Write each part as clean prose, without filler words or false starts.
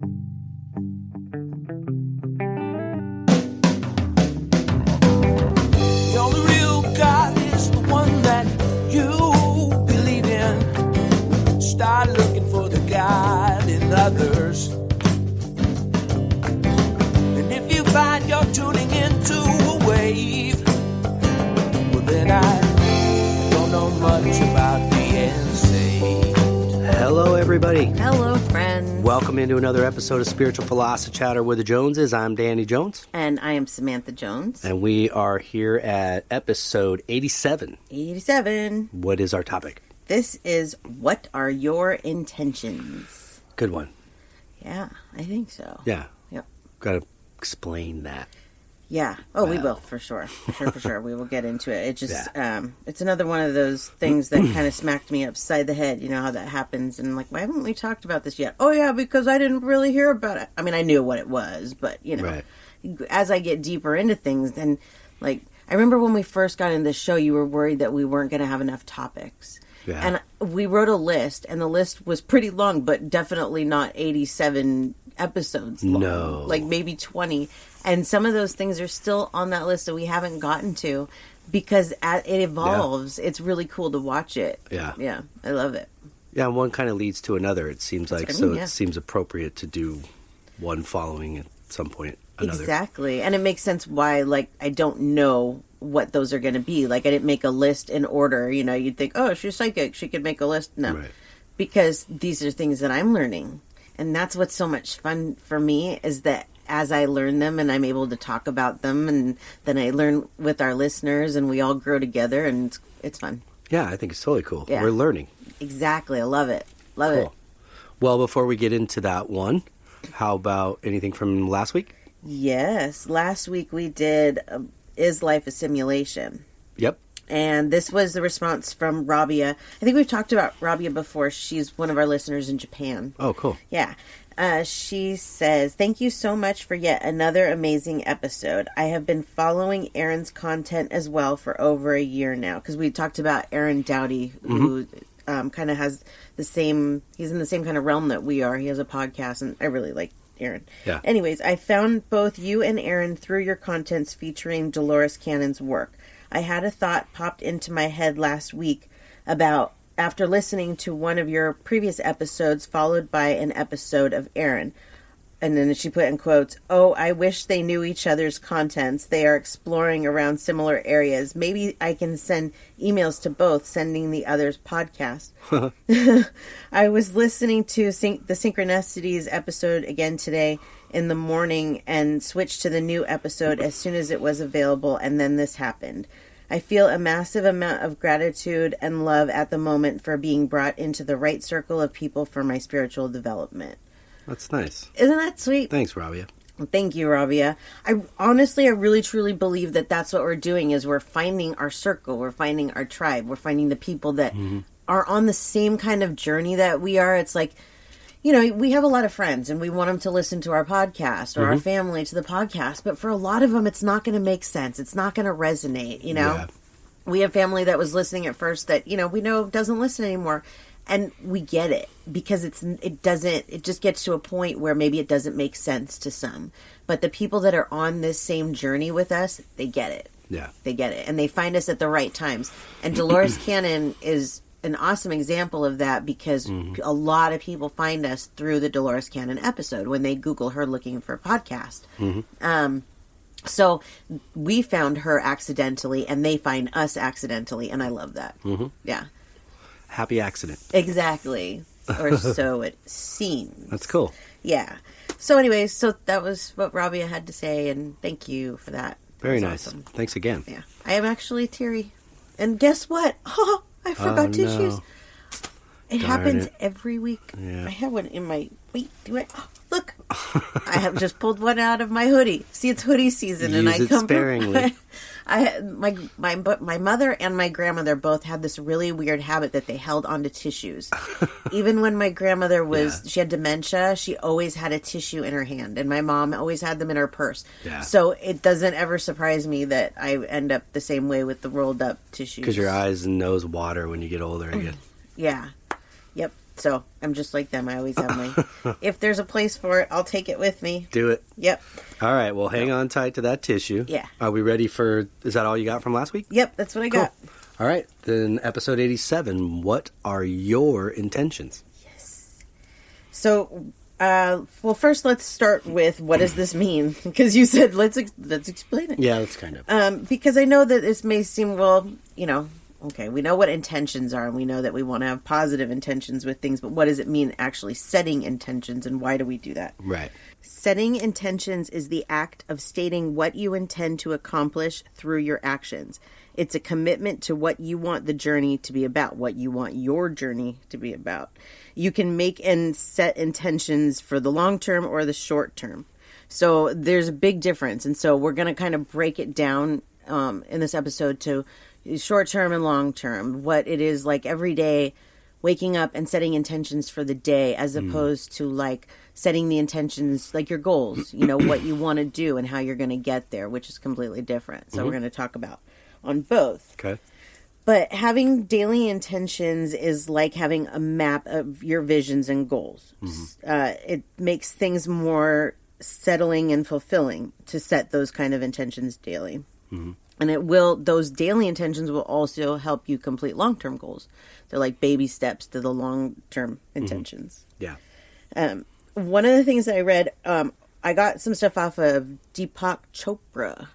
The only real God is the one that you believe in. Start looking for the God in others. And if you find you're tuning into a wave, well then I don't know much about being saved. Hello, everybody. Hello, friends. Welcome into another episode of Spiritual Philosophy Chatter with the Joneses. I'm Danny Jones. And I am Samantha Jones. And we are here at episode 87. 87. What is our topic? This is, what are your intentions? Good one. Yeah, I think so. Yeah. Yep. Got to explain that. Yeah. Oh, we will, for sure. For sure. We will get into it. It just, it's another one of those things that kind of smacked me upside the head. You know how that happens. And like, why haven't we talked about this yet? Oh, yeah, because I didn't really hear about it. I mean, I knew what it was, but, you know, Right. As I get deeper into things, then, like, I remember when we first got into this show, you were worried that we weren't going to have enough topics. Yeah. And we wrote a list, and the list was pretty long, but definitely not 87 episodes long. No. Like maybe 20. And some of those things are still on that list that we haven't gotten to because as it evolves, it's really cool to watch it. Yeah. Yeah. I love it. Yeah, one kind of leads to another, it seems like. That's what I mean, So it seems appropriate to do one following at some point another. Exactly. And it makes sense why, like, I don't know what those are going to be. Like, I didn't make a list in order. You know, you'd think, oh, she's psychic, she could make a list. No. Right. Because these are things that I'm learning. And that's what's so much fun for me is that as I learn them and I'm able to talk about them and then I learn with our listeners and we all grow together and it's fun. Yeah, I think it's totally cool. Yeah. We're learning. Exactly. I love it. Love Cool. it. Well, before we get into that one, how about anything from last week? Yes. Last week we did Is Life a Simulation? Yep. And this was the response from Rabia. I think we've talked about Rabia before. She's one of our listeners in Japan. Oh, cool. Yeah. She says, thank you so much for yet another amazing episode. I have been following Aaron's content as well for over a year now. Because we talked about Aaron Dowdy, who kind of has the same, he's in the same kind of realm that we are. He has a podcast, and I really like Aaron. Yeah. Anyways, I found both you and Aaron through your contents featuring Dolores Cannon's work. I had a thought popped into my head last week about after listening to one of your previous episodes followed by an episode of Aaron. And then she put in quotes, oh, I wish they knew each other's contents. They are exploring around similar areas. Maybe I can send emails to both, sending the other's podcast. I was listening to the Synchronicities episode again today in the morning and switched to the new episode as soon as it was available, and then this happened. I feel a massive amount of gratitude and love at the moment for being brought into the right circle of people for my spiritual development. That's nice. Isn't that sweet? Thanks, Rabia. Thank you, Rabia. I really, truly believe that that's what we're doing is we're finding our circle. We're finding our tribe. We're finding the people that are on the same kind of journey that we are. It's like, you know, we have a lot of friends and we want them to listen to our podcast or our family to the podcast. But for a lot of them, it's not going to make sense. It's not going to resonate, you know. Yeah. We have family that was listening at first that, you know, we know doesn't listen anymore. And we get it because it just gets to a point where maybe it doesn't make sense to some. But the people that are on this same journey with us, they get it. Yeah. They get it. And they find us at the right times. And Dolores Cannon is an awesome example of that because a lot of people find us through the Dolores Cannon episode when they Google her looking for a podcast. So we found her accidentally and they find us accidentally. And I love that. Yeah. Happy accident. Exactly. Or so it seems. That's cool. Yeah. So anyways, so that was what Rabia had to say, and thank you for that. Very nice. Awesome. Thanks again. Yeah. I am actually teary. And guess what? Oh, I forgot tissues. No. It happens every week. Yeah. I have one in my... Wait, do I... Oh, look. I have just pulled one out of my hoodie. See, it's hoodie season, and I come sparingly. My mother and my grandmother both had this really weird habit that they held onto tissues. Even when my grandmother she had dementia, she always had a tissue in her hand, and my mom always had them in her purse. Yeah. So it doesn't ever surprise me that I end up the same way with the rolled up tissues. Because your eyes and nose water when you get older again. Yeah. Yep. So I'm just like them. I always have my, if there's a place for it, I'll take it with me. Do it. Yep. All right. Well, hang on tight to that tissue. Yeah. Are we ready for, is that all you got from last week? Yep, that's what I got. All right. Then episode 87, what are your intentions? So, well, first let's start with what does this mean? Because you said let's explain it. Yeah, that's kind of. Because I know that this may seem, well, you know, okay, we know what intentions are, and we know that we want to have positive intentions with things, but what does it mean actually setting intentions, and why do we do that? Right. Setting intentions is the act of stating what you intend to accomplish through your actions. It's a commitment to what you want the journey to be about, what you want your journey to be about. You can make and set intentions for the long term or the short term. So there's a big difference. And so we're going to kind of break it down in this episode to short term and long term, what it is like every day, waking up and setting intentions for the day, as opposed to like setting the intentions, like your goals, you know, what you want to do and how you're going to get there, which is completely different. So we're going to talk about on both. Okay. But having daily intentions is like having a map of your visions and goals. It makes things more settling and fulfilling to set those kind of intentions daily. And those daily intentions will also help you complete long-term goals. They're like baby steps to the long-term intentions. Yeah. One of the things that I read, I got some stuff off of Deepak Chopra.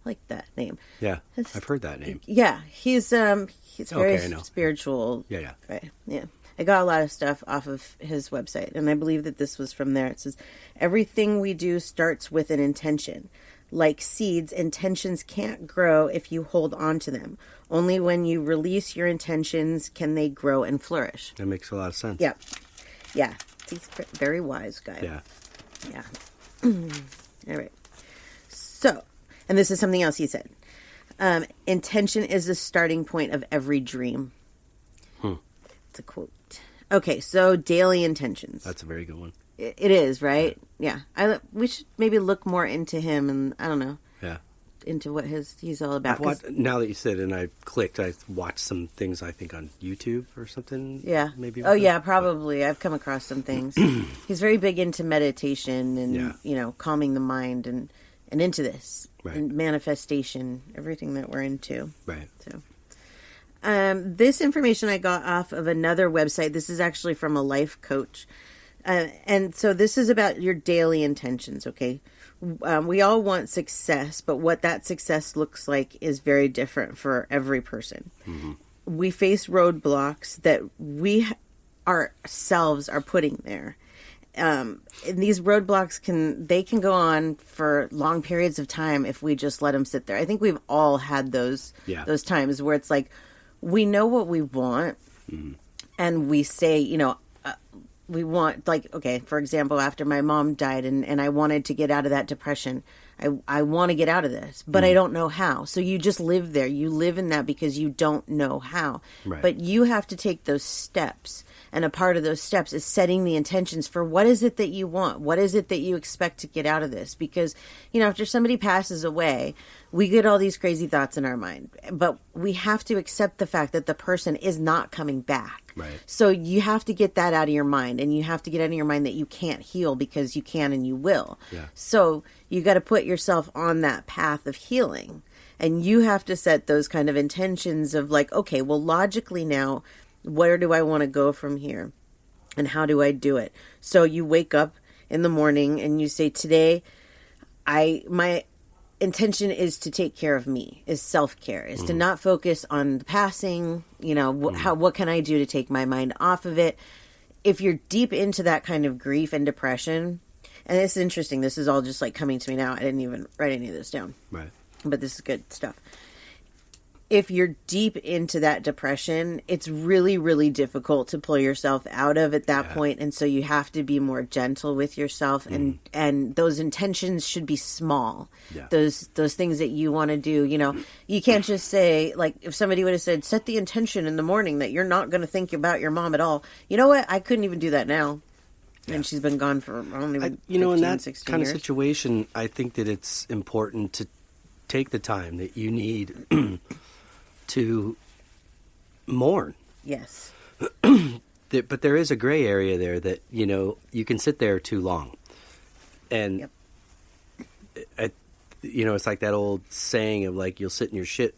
I like that name. Yeah. I've heard that name. Yeah. He's very I know. spiritual. Yeah. Right. Yeah. I got a lot of stuff off of his website, and I believe that this was from there. It says, everything we do starts with an intention. Like seeds, intentions can't grow if you hold on to them. Only when you release your intentions can they grow and flourish. That makes a lot of sense. Yep. Yeah. He's very wise guy. Yeah. Yeah. All right. So, and this is something else he said. Intention is the starting point of every dream. It's a quote. Okay, so daily intentions. That's a very good one. It is, right? Yeah. We should maybe look more into him, and I don't know. Yeah. Into what he's all about. Now that you said it and I clicked, I watched some things, I think, on YouTube or something. Yeah. Maybe. Oh, yeah, probably. I've come across some things. He's very big into meditation and, you know, calming the mind and into this. Right. And manifestation, everything that we're into. Right. So, this information I got off of another website. This is actually from a life coach. And so this is about your daily intentions, okay? We all want success, but what that success looks like is very different for every person. We face roadblocks that we ourselves are putting there. And these roadblocks can go on for long periods of time if we just let them sit there. I think we've all had those times where it's like we know what we want, and we say, you know, we want, like, okay, for example, after my mom died and I wanted to get out of that depression, I want to get out of this, but I don't know how. So you just live there. You live in that because you don't know how. Right. But you have to take those steps. And a part of those steps is setting the intentions for what is it that you want? What is it that you expect to get out of this? Because, you know, after somebody passes away, we get all these crazy thoughts in our mind. But we have to accept the fact that the person is not coming back. Right. So you have to get that out of your mind. And you have to get out of your mind that you can't heal because you can and you will. Yeah. So you got to put yourself on that path of healing. And you have to set those kind of intentions of like, okay, well, logically now, where do I want to go from here? And how do I do it? So you wake up in the morning and you say, today, my intention is to take care of me, is self-care, is to not focus on the passing, you know, what can I do to take my mind off of it? If you're deep into that kind of grief and depression, and it's interesting, this is all just like coming to me now. I didn't even write any of this down. Right. But this is good stuff. If you're deep into that depression, it's really, really difficult to pull yourself out of at that point. And so you have to be more gentle with yourself. And those intentions should be small. Yeah. Those things that you want to do, you know, you can't just say, like, if somebody would have said, set the intention in the morning that you're not going to think about your mom at all. You know what? I couldn't even do that now. Yeah. And she's been gone for, I don't even, you know, in that 16 kind years. of situation, I think that it's important to take the time that you need to mourn. Yes. But there is a gray area there that, you can sit there too long. And, Yep. It's like that old saying of like, you'll sit in your shit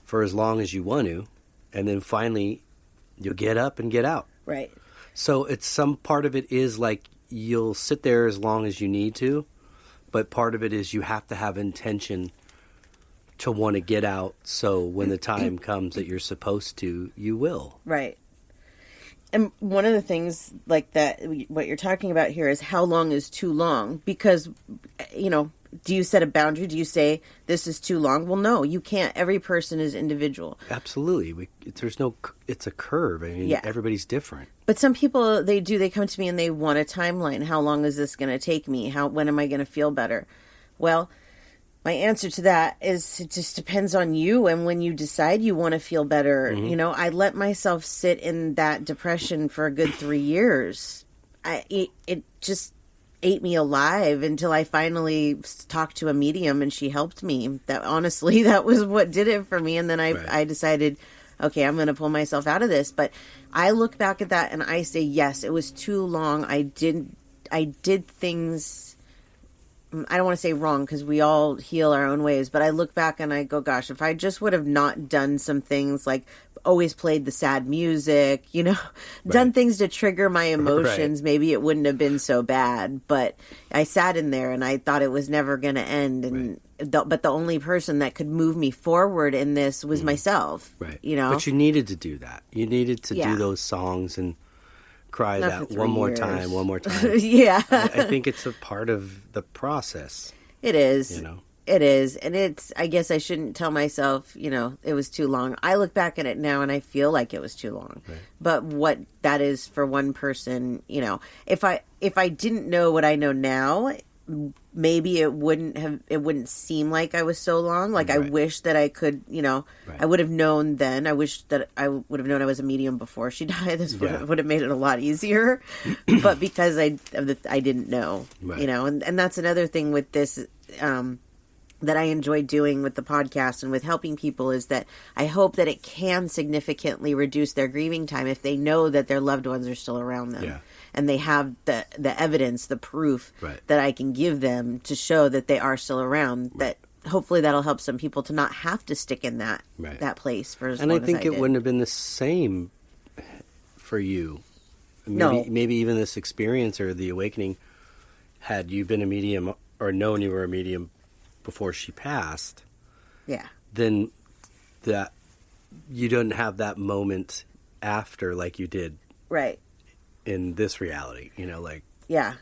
for as long as you want to, and then finally you'll get up and get out. Right. So some part of it is like you'll sit there as long as you need to, but part of it is you have to have intention to want to get out. So when the time comes that you're supposed to, you will. Right. And one of the things like that, what you're talking about here is how long is too long? Because, do you set a boundary? Do you say this is too long? Well, no, you can't. Every person is individual. Absolutely. It's a curve. I mean, Yeah. Everybody's different. But some people, they come to me and they want a timeline. How long is this going to take me? When am I going to feel better? Well, my answer to that is it just depends on you. And when you decide you want to feel better, I let myself sit in that depression for a good 3 years. It just ate me alive until I finally talked to a medium and she helped me. That was what did it for me. And then I decided, okay, I'm going to pull myself out of this. But I look back at that and I say, yes, it was too long. I did things, I don't want to say wrong because we all heal our own ways, but I look back and I go, gosh, if I just would have not done some things like always played the sad music, done things to trigger my emotions, maybe it wouldn't have been so bad. But I sat in there and I thought it was never going to end. And but the only person that could move me forward in this was myself. Right. But you needed to do that. You needed to do those songs and cry Not that for 3 one more years. time, one more time. Yeah. I think it's a part of the process. It is. It is. And I guess I shouldn't tell myself, it was too long. I look back at it now and I feel like it was too long. Right. But what that is for one person, if I didn't know what I know now, maybe it wouldn't seem like I was so long. Like I wish that I could, I would have known then. I wish that I would have known I was a medium before she died. This would have made it a lot easier. But because I didn't know, and that's another thing with this, that I enjoy doing with the podcast and with helping people is that I hope that it can significantly reduce their grieving time if they know that their loved ones are still around them. Yeah. And they have the evidence, the proof that I can give them to show that they are still around. That hopefully that'll help some people to not have to stick in that place for as long as I did. And I think it wouldn't have been the same for you. Maybe even this experience or the awakening, had you been a medium or known you were a medium before she passed. Yeah. Then that you don't have that moment after like you did. Right. In this reality, yeah,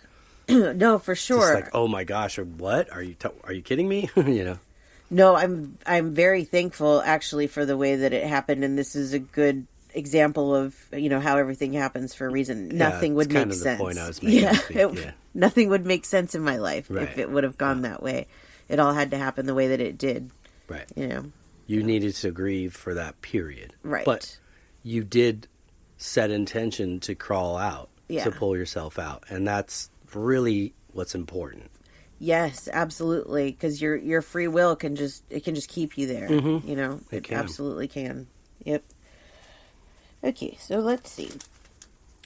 no, for sure. It's like, oh my gosh, or what? Are you kidding me? No, I'm very thankful actually for the way that it happened, and this is a good example of how everything happens for a reason. Nothing would make sense. The point I was making. Nothing would make sense in my life if it would have gone that way. It all had to happen the way that it did. Right. You needed to grieve for that period. Right. But you did set intention to crawl out, to pull yourself out. And that's really what's important. Yes, absolutely. Because your free will can just keep you there. Mm-hmm. It absolutely can. Yep. Okay, so let's see.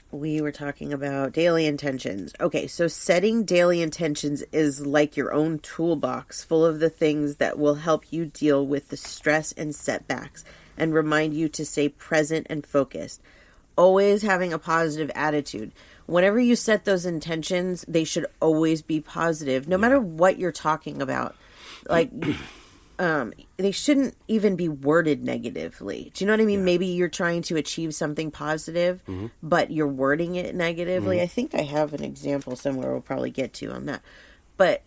We were talking about daily intentions. Okay, so setting daily intentions is like your own toolbox full of the things that will help you deal with the stress and setbacks and remind you to stay present and focused. Always having a positive attitude. Whenever you set those intentions, they should always be positive, no matter what you're talking about. Like, they shouldn't even be worded negatively. Do you know what I mean? Yeah. Maybe you're trying to achieve something positive, but you're wording it negatively. I think I have an example somewhere we'll probably get to on that. But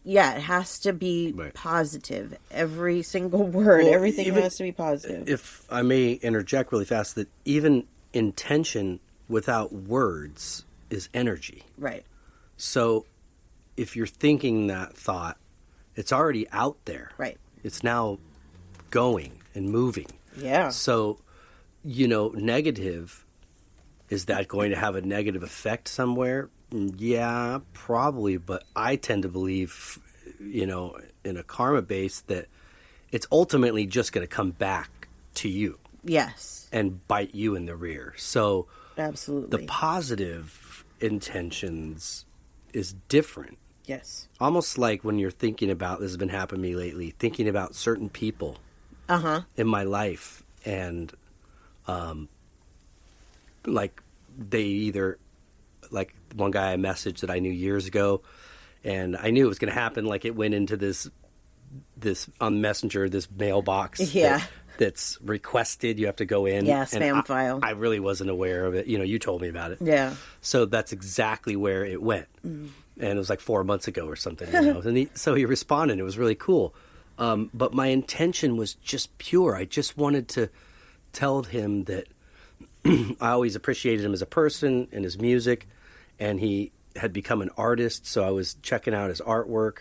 yeah, it has to be positive. Every single word, everything has to be positive. If I may interject really fast, that even intention without words is energy. Right. So if you're thinking that thought, it's already out there. Right. It's now going and moving. Yeah. So, negative, is that going to have a negative effect somewhere? Yeah, probably. But I tend to believe, in a karma base that it's ultimately just going to come back to you. Yes. And bite you in the rear. So Absolutely. The positive intentions is different. Yes. Almost like when you're thinking about, this has been happening to me lately, thinking about certain people in my life, and like they either, like one guy I messaged that I knew years ago, and I knew it was going to happen. Like it went into this on Messenger, this mailbox that's requested. You have to go in. Yeah, spam file. I really wasn't aware of it. You told me about it. Yeah. So that's exactly where it went. And it was like 4 months ago or something. And so he responded. It was really cool. But my intention was just pure. I just wanted to tell him that I always appreciated him as a person and his music, and he had become an artist, so I was checking out his artwork.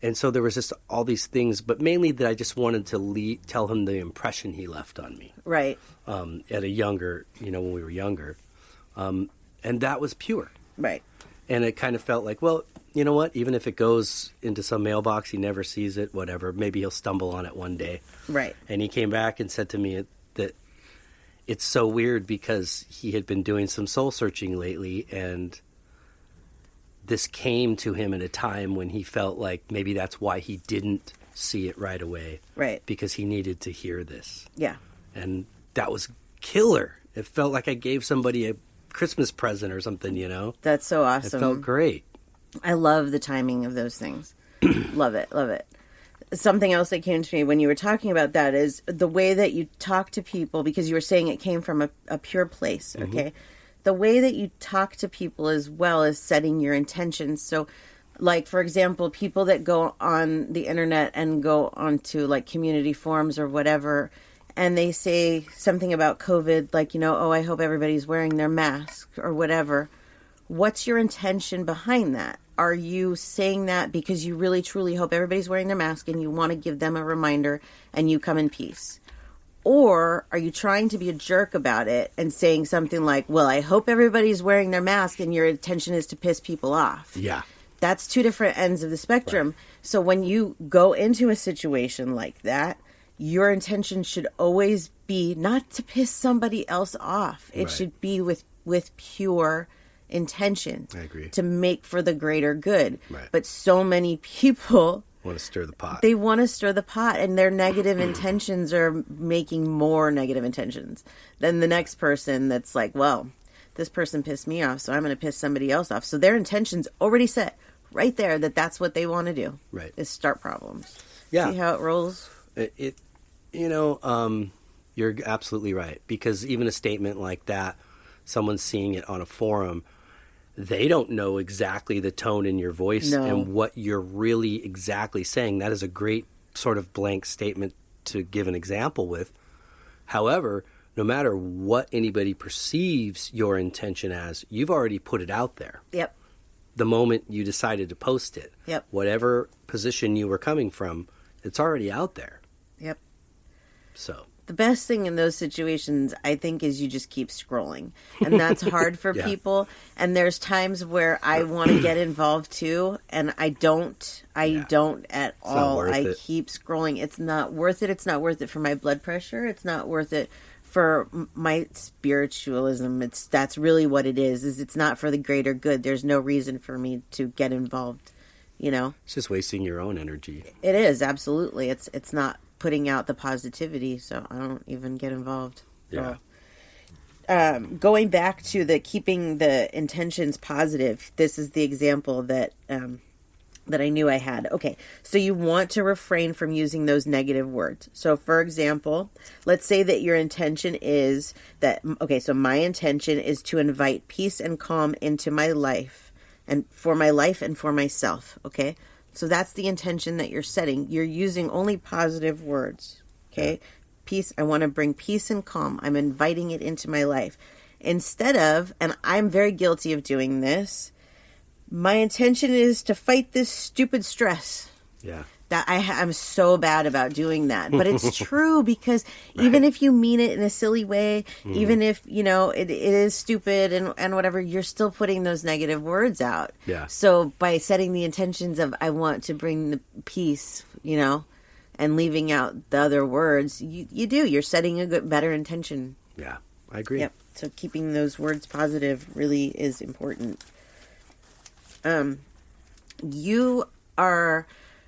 And so there was just all these things, but mainly that I just wanted to tell him the impression he left on me. Right. At a younger, when we were younger. And that was pure. Right. And it kind of felt like, well, you know what? Even if it goes into some mailbox, he never sees it, whatever. Maybe he'll stumble on it one day. Right. And he came back and said to me that it's so weird because he had been doing some soul searching lately, and this came to him at a time when he felt like maybe that's why he didn't see it right away. Right. Because he needed to hear this. Yeah. And that was killer. It felt like I gave somebody a Christmas present or something, That's so awesome. It felt great. I love the timing of those things. Love it. Love it. Something else that came to me when you were talking about that is the way that you talk to people, because you were saying it came from a pure place, okay? The way that you talk to people as well as setting your intentions. So, like, for example, people that go on the internet and go onto, like, community forums or whatever, and they say something about COVID, like, oh, I hope everybody's wearing their mask or whatever. What's your intention behind that? Are you saying that because you really, truly hope everybody's wearing their mask and you want to give them a reminder and you come in peace? Or are you trying to be a jerk about it and saying something like, well, I hope everybody's wearing their mask and your intention is to piss people off? Yeah. That's two different ends of the spectrum. Right. So when you go into a situation like that, your intention should always be not to piss somebody else off. It should be with pure intention. I agree. To make for the greater good. Right. But so many people want to stir the pot. They want to stir the pot, and their negative intentions are making more negative intentions than the next person that's like, well, this person pissed me off, so I'm going to piss somebody else off. So their intention's already set right there that that's what they want to do. Right. Is start problems. Yeah. See how it rolls? You're absolutely right. Because even a statement like that, someone's seeing it on a forum, they don't know exactly the tone in your voice and what you're really exactly saying. That is a great sort of blank statement to give an example with. However, no matter what anybody perceives your intention as, you've already put it out there. Yep. The moment you decided to post it. Yep. Whatever position you were coming from, it's already out there. Yep. So the best thing in those situations, I think, is you just keep scrolling. And that's hard for people. And there's times where I want to get involved too, and I don't at all. I keep scrolling. It's not worth it. It's not worth it for my blood pressure. It's not worth it for my spiritualism. That's really what it is it's not for the greater good. There's no reason for me to get involved, It's just wasting your own energy. It is, absolutely. It's not putting out the positivity, so I don't even get involved. Yeah. Going back to the keeping the intentions positive, this is the example that I knew I had. Okay, so you want to refrain from using those negative words. So, for example, let's say that your intention is that, so my intention is to invite peace and calm into my life and for myself, okay? So that's the intention that you're setting. You're using only positive words, okay? Yeah. Peace, I want to bring peace and calm. I'm inviting it into my life. Instead of, and I'm very guilty of doing this, my intention is to fight this stupid stress. Yeah. That I'm so bad about doing that. But it's true because even if you mean it in a silly way, even if, it is stupid and whatever, you're still putting those negative words out. Yeah. So by setting the intentions of I want to bring the peace, and leaving out the other words, you're setting a better intention. Yeah, I agree. Yep. So keeping those words positive really is important. You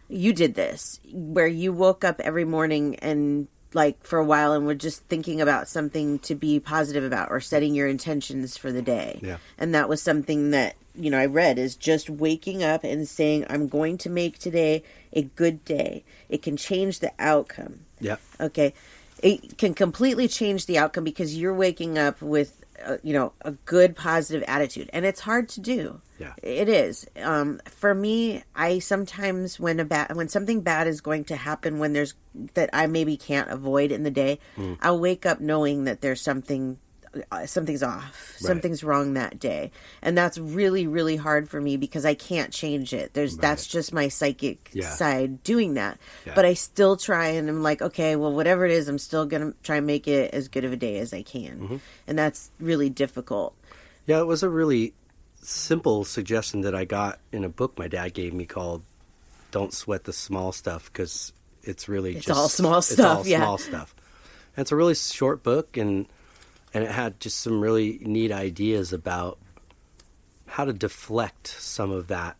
did this where you woke up every morning and like for a while and were just thinking about something to be positive about or setting your intentions for the day. Yeah. And that was something that, I read is just waking up and saying, I'm going to make today a good day. It can change the outcome. Yeah. Okay. It can completely change the outcome because you're waking up with, a good positive attitude. And it's hard to do. Yeah. It is. For me, I sometimes when something bad is going to happen that I maybe can't avoid in the day, I'll wake up knowing that there's something's off. Right. Something's wrong that day. And that's really, really hard for me because I can't change it. That's just my psychic side doing that. Yeah. But I still try and I'm like, okay, well, whatever it is, I'm still going to try and make it as good of a day as I can. Mm-hmm. And that's really difficult. Yeah, it was a really simple suggestion that I got in a book my dad gave me called Don't Sweat the Small Stuff, because it's all small stuff. It's all small stuff. And it's a really short book, and it had just some really neat ideas about how to deflect some of that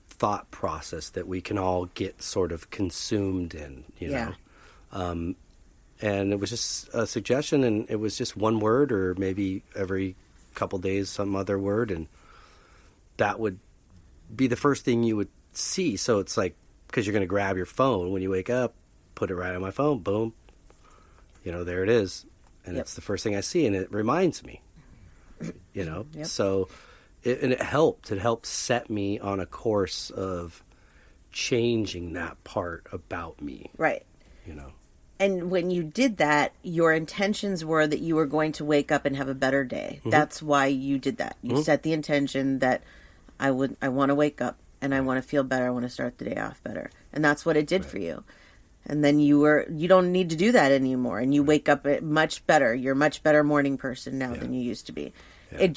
thought process that we can all get sort of consumed in, you know. And it was just a suggestion, and it was just one word or maybe every couple days some other word, and that would be the first thing you would see. So it's like, because you're going to grab your phone when you wake up, put it right on my phone, boom, there it is. And it's the first thing I see, and it reminds me, So it helped. It helped set me on a course of changing that part about me. Right. And when you did that, your intentions were that you were going to wake up and have a better day. Mm-hmm. That's why you did that. You set the intention that I want to wake up and I want to feel better. I want to start the day off better. And that's what it did for you. And then you don't need to do that anymore. And you wake up much better. You're a much better morning person now than you used to be. Yeah.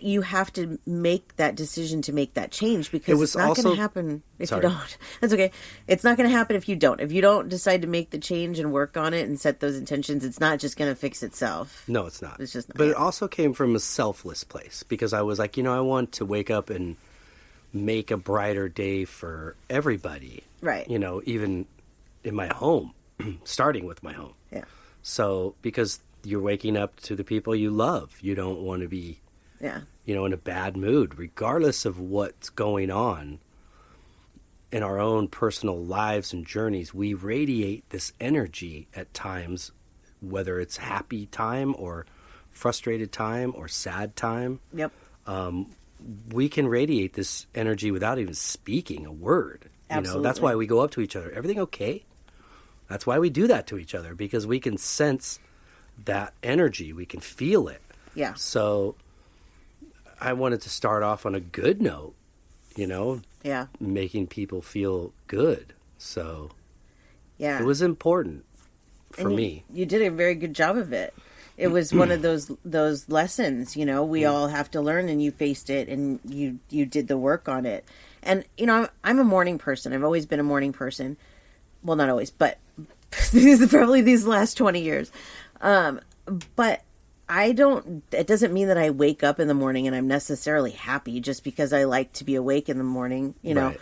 You have to make that decision to make that change, because it's not going to happen if you don't. That's okay. It's not going to happen if you don't. If you don't decide to make the change and work on it and set those intentions, it's not just going to fix itself. No, it's not. It's just not. But it also came from a selfless place, because I was like, I want to wake up and make a brighter day for everybody. Right. Even in my home, starting with my home. Yeah. So, because you're waking up to the people you love, you don't want to be, in a bad mood, regardless of what's going on in our own personal lives and journeys. We radiate this energy at times, whether it's happy time or frustrated time or sad time. Yep. We can radiate this energy without even speaking a word. Absolutely. That's why we go up to each other. Everything okay? That's why we do that to each other, because we can sense that energy. We can feel it. Yeah. So I wanted to start off on a good note, making people feel good. So it was important for me. You did a very good job of it. It was one of those lessons, we all have to learn, and you faced it and you did the work on it. And, I'm a morning person. I've always been a morning person. Well, not always, but probably these last 20 years. But it doesn't mean that I wake up in the morning and I'm necessarily happy just because I like to be awake in the morning, Right.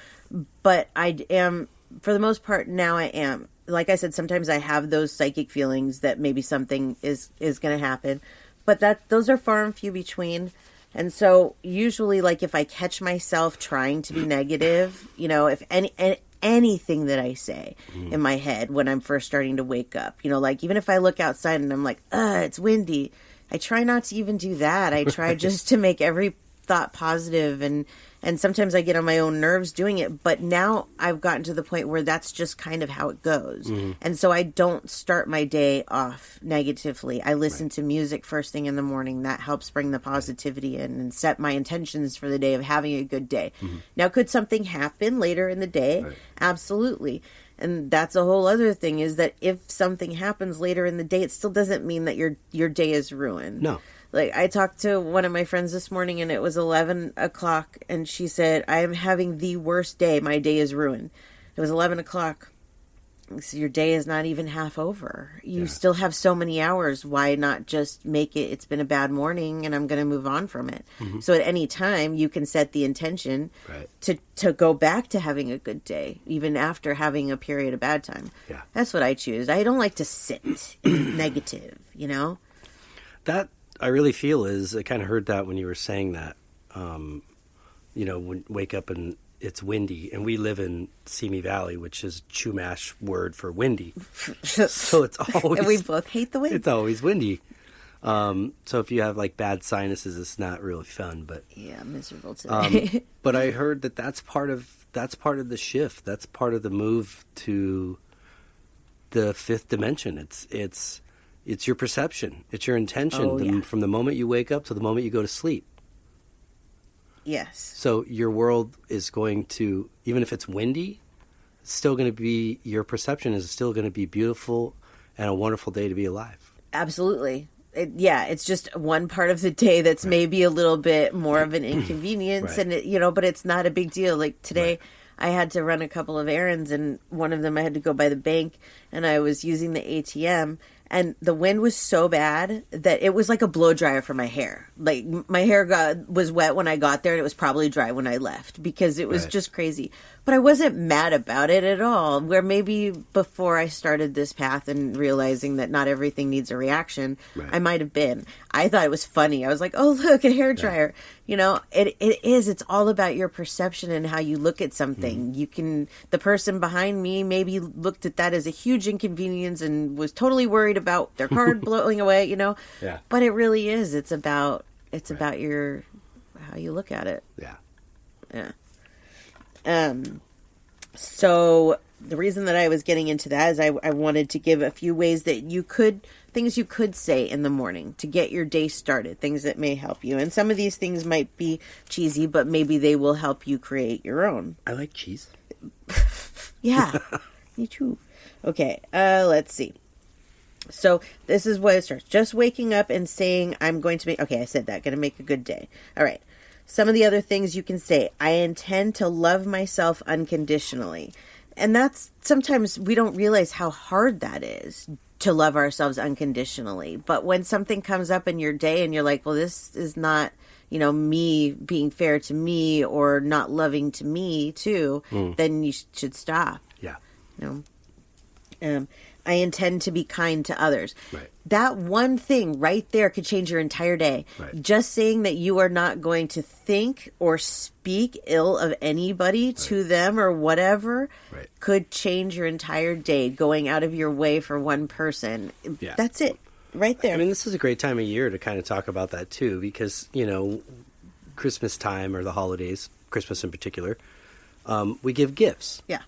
But I am, for the most part, now I am. Like I said, sometimes I have those psychic feelings that maybe something is going to happen, but those are far and few between. And so usually, like, if I catch myself trying to be negative, if anything that I say in my head when I'm first starting to wake up, like even if I look outside and I'm like, it's windy, I try not to even do that. I try just to make every thought positive, and sometimes I get on my own nerves doing it, but now I've gotten to the point where that's just kind of how it goes. And so I don't start my day off negatively. I listen to music first thing in the morning. That helps bring the positivity in and set my intentions for the day of having a good day. Now, could something happen later in the day? Right. Absolutely. And that's a whole other thing, is that if something happens later in the day, it still doesn't mean that your day is ruined. No. Like, I talked to one of my friends this morning, and it was 11 o'clock, and she said, I am having the worst day. My day is ruined. It was 11 o'clock. So your day is not even half over. You still have so many hours. Why not just make it, it's been a bad morning and I'm going to move on from it. So at any time you can set the intention to go back to having a good day, even after having a period of bad time. Yeah. That's what I choose. I don't like to sit in negative, you know? That I really feel is, I kind of heard that when you were saying that, you know, when wake up and it's windy, and we live in Simi Valley, which is Chumash word for windy. So it's always... And we both hate the wind. It's always windy. So if you have like bad sinuses, it's not really fun, but... Yeah, miserable today. But I heard that that's part of the shift. That's part of the move to the fifth dimension. It's your perception. It's your intention from the moment you wake up to the moment you go to sleep. Yes. So your world is going to, even if it's windy, it's still going to be, your perception is still going to be beautiful and a wonderful day to be alive. Absolutely. It's just one part of the day that's maybe a little bit more of an inconvenience, and but it's not a big deal. Like today, I had to run a couple of errands, and one of them I had to go by the bank, and I was using the ATM, and the wind was so bad that it was like a blow dryer for my hair. Like my hair was wet when I got there, and it was probably dry when I left because it was just crazy. But I wasn't mad about it at all. Where maybe before I started this path and realizing that not everything needs a reaction, I might have been. I thought it was funny. I was like, oh, look, a hair dryer. You know, it is. It's all about your perception and how you look at something. You can, the person behind me maybe looked at that as a huge inconvenience and was totally worried about their card blowing away, you know. Yeah. But it really is. It's about how you look at it. Yeah. Yeah. So the reason that I was getting into that is I wanted to give a few ways that things you could say in the morning to get your day started, things that may help you. And some of these things might be cheesy, but maybe they will help you create your own. I like cheese. Yeah, me too. Okay, let's see. So this is what it starts. Just waking up and saying, I'm going to make... Okay, I said that. Going to make a good day. All right. Some of the other things you can say. I intend to love myself unconditionally. And that's... Sometimes we don't realize how hard that is, to love ourselves unconditionally. But when something comes up in your day and you're like, well, this is not, me being fair to me or not loving to me too, then you should stop. Yeah. I intend to be kind to others. Right. That one thing right there could change your entire day. Right. Just saying that you are not going to think or speak ill of anybody to them or whatever could change your entire day. Going out of your way for one person. Yeah. That's it. Right there. I mean, this is a great time of year to kind of talk about that too, because, Christmas time or the holidays, Christmas in particular, we give gifts. Yeah.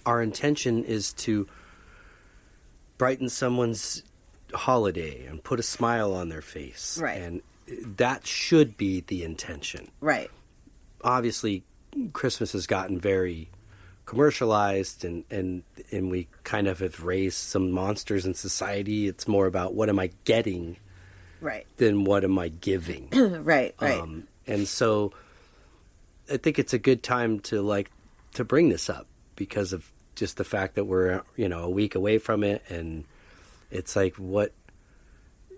Our intention is to brighten someone's holiday and put a smile on their face. Right. And that should be the intention. Right. Obviously, Christmas has gotten very commercialized and we kind of have raised some monsters in society. It's more about what am I getting than what am I giving. Right. And so I think it's a good time to bring this up because of just the fact that we're, a week away from it. And it's like, what,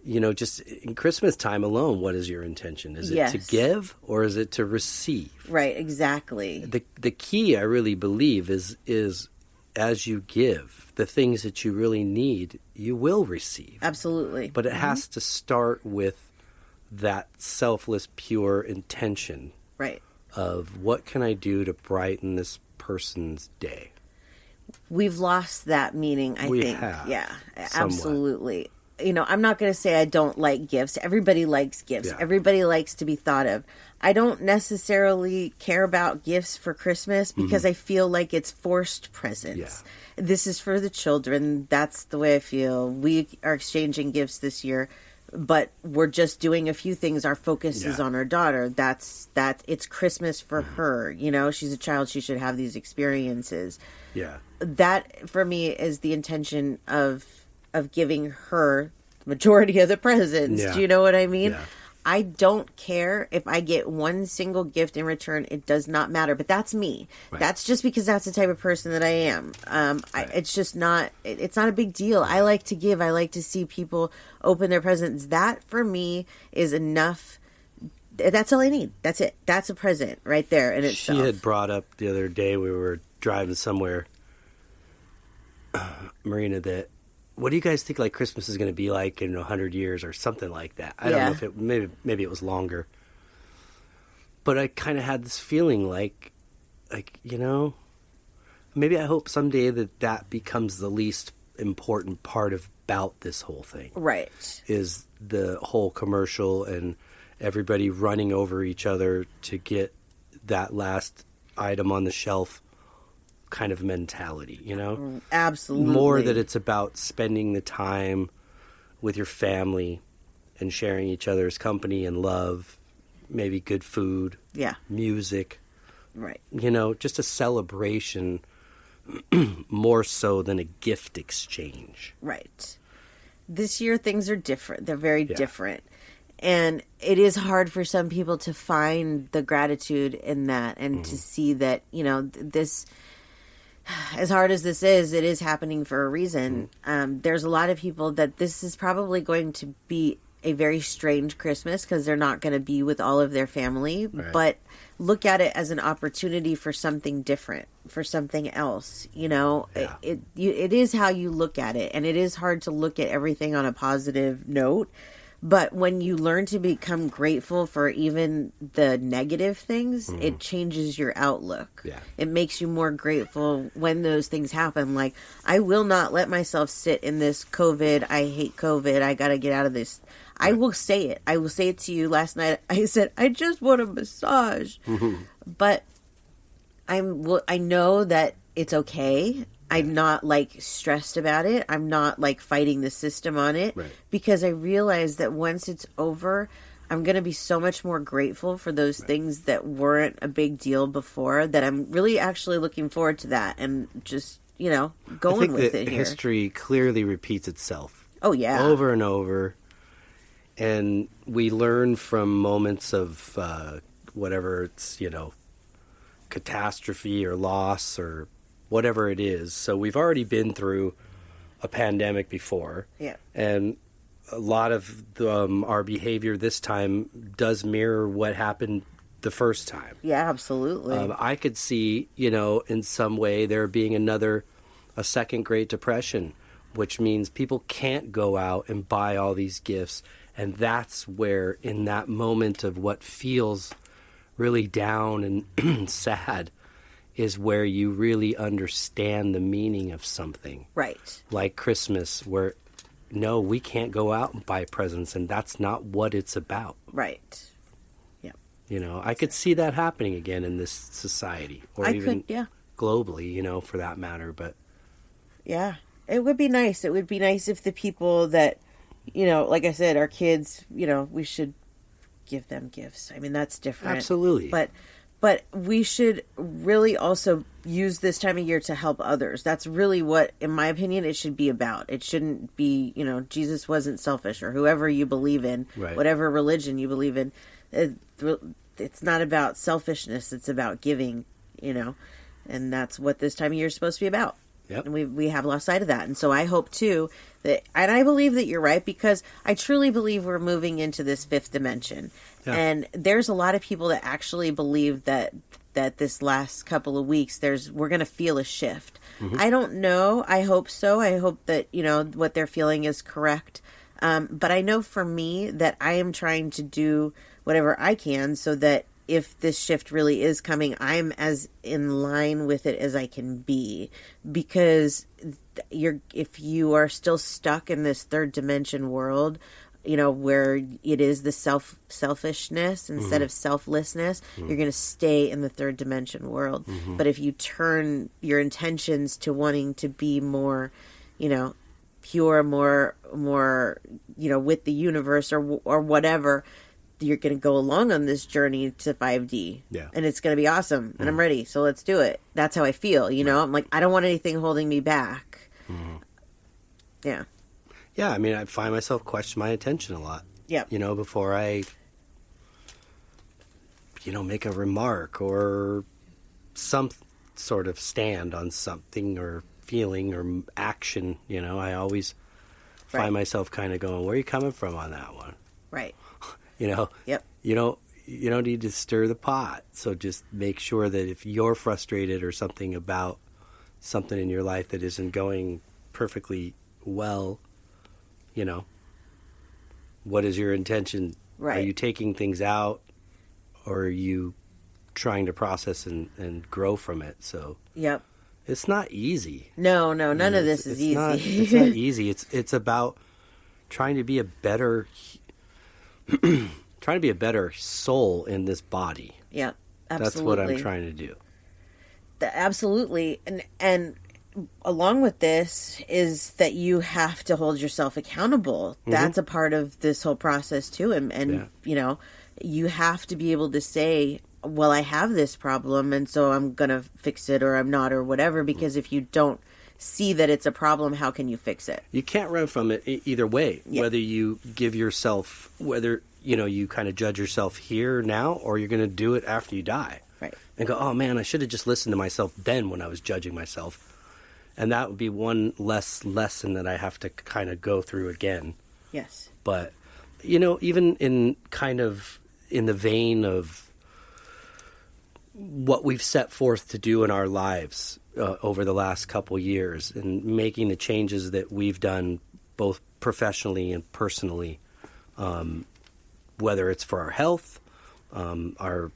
just in Christmas time alone, what is your intention? Is it to give or is it to receive? Right. Exactly. The key, I really believe, is as you give the things that you really need, you will receive. Absolutely. But it has to start with that selfless, pure intention. Right. Of what can I do to brighten this person's day? We've lost that meaning, I think. We have. Yeah, Somewhat. Absolutely. I'm not going to say I don't like gifts. Everybody likes gifts. Yeah. Everybody likes to be thought of. I don't necessarily care about gifts for Christmas because I feel like it's forced presents. Yeah. This is for the children. That's the way I feel. We are exchanging gifts this year, but we're just doing a few things. Our focus is on our daughter. It's Christmas for her. She's a child. She should have these experiences. Yeah. That for me is the intention of giving her the majority of the presents. Yeah. Do you know what I mean? Yeah. I don't care if I get one single gift in return. It does not matter. But that's me. Right. That's just because that's the type of person that I am. It's just not, it's not a big deal. I like to give. I like to see people open their presents. That for me is enough. That's all I need. That's it. That's a present right there in itself. She had brought up the other day, we were driving somewhere, Marina, that what do you guys think like Christmas is going to be like in 100 years or something like that? I don't know if it maybe it was longer, but I kind of had this feeling like maybe I hope someday that becomes the least important part about this whole thing. Right. Is the whole commercial and everybody running over each other to get that last item on the shelf kind of mentality, Absolutely. More that it's about spending the time with your family and sharing each other's company and love, maybe good food, music. Right. Just a celebration more so than a gift exchange. Right. This year things are different. They're very different. And it is hard for some people to find the gratitude in that and to see that, this, as hard as this is, it is happening for a reason. There's a lot of people that this is probably going to be a very strange Christmas because they're not going to be with all of their family. Right. But look at it as an opportunity for something different, for something else. It is how you look at it. And it is hard to look at everything on a positive note. But when you learn to become grateful for even the negative things, it changes your outlook. Yeah. It makes you more grateful when those things happen. Like, I will not let myself sit in this COVID. I hate COVID. I got to get out of this. Right. I will say it. I will say it to you. Last night, I said, I just want a massage. Mm-hmm. But I know that it's okay. I'm not stressed about it. I'm not fighting the system on it because I realize that once it's over, I'm going to be so much more grateful for those things that weren't a big deal before that I'm really actually looking forward to that and just, going with it here. History clearly repeats itself. Oh, yeah. Over and over. And we learn from moments of whatever it's, catastrophe or loss or whatever it is. So we've already been through a pandemic before. Yeah. And a lot of our behavior this time does mirror what happened the first time. Yeah, absolutely. I could see, in some way there being a second Great Depression, which means people can't go out and buy all these gifts. And that's where, in that moment of what feels really down and sad, is where you really understand the meaning of something. Right. Like Christmas, where, no, we can't go out and buy presents, and that's not what it's about. Right. Yeah. I could see that happening again in this society. Or even globally, for that matter. But yeah, it would be nice. It would be nice if the people that, like I said, our kids, we should give them gifts. I mean, that's different. Absolutely. But we should really also use this time of year to help others. That's really what, in my opinion, it should be about. It shouldn't be, Jesus wasn't selfish, or whoever you believe in, whatever religion you believe in. It's not about selfishness. It's about giving, and that's what this time of year is supposed to be about. Yep. And we have lost sight of that. And so I hope, too, that, and I believe that you're right, because I truly believe we're moving into this fifth dimension. Yeah. And there's a lot of people that actually believe that this last couple of weeks, we're going to feel a shift. Mm-hmm. I don't know. I hope so. I hope that, what they're feeling is correct. But I know for me that I am trying to do whatever I can so that if this shift really is coming, I'm as in line with it as I can be, because if you are still stuck in this third dimension world, where it is the selfishness instead of selflessness, you're going to stay in the third dimension world. Mm-hmm. But if you turn your intentions to wanting to be more, pure, more, with the universe or whatever, you're going to go along on this journey to 5D. Yeah. And it's going to be awesome. And I'm ready. So let's do it. That's how I feel. I'm like, I don't want anything holding me back. Mm-hmm. Yeah. Yeah. I mean, I find myself question my intention a lot. Yeah. Before I make a remark or some sort of stand on something or feeling or action. I always find myself kind of going, where are you coming from on that one? Right. Yep. You don't need to stir the pot. So just make sure that if you're frustrated or something about something in your life that isn't going perfectly well, what is your intention? Right. Are you taking things out, or are you trying to process and grow from it? So Yep. it's not easy. No, none of this is easy. It's not easy. It's about trying to be a better soul in this body. Yeah, absolutely. That's what I'm trying to do. Absolutely. And along with this is that you have to hold yourself accountable. That's a part of this whole process too. And you have to be able to say, well, I have this problem, and so I'm going to fix it, or I'm not, or whatever, because if you don't see that it's a problem, how can you fix it? You can't run from it either way. Yeah. Whether you give yourself, you kind of judge yourself here now, or you're going to do it after you die. Right. And go, oh man, I should have just listened to myself then when I was judging myself. And that would be one less lesson that I have to kind of go through again. Yes. But, even in the vein of what we've set forth to do in our lives over the last couple years, and making the changes that we've done both professionally and personally, whether it's for our health, our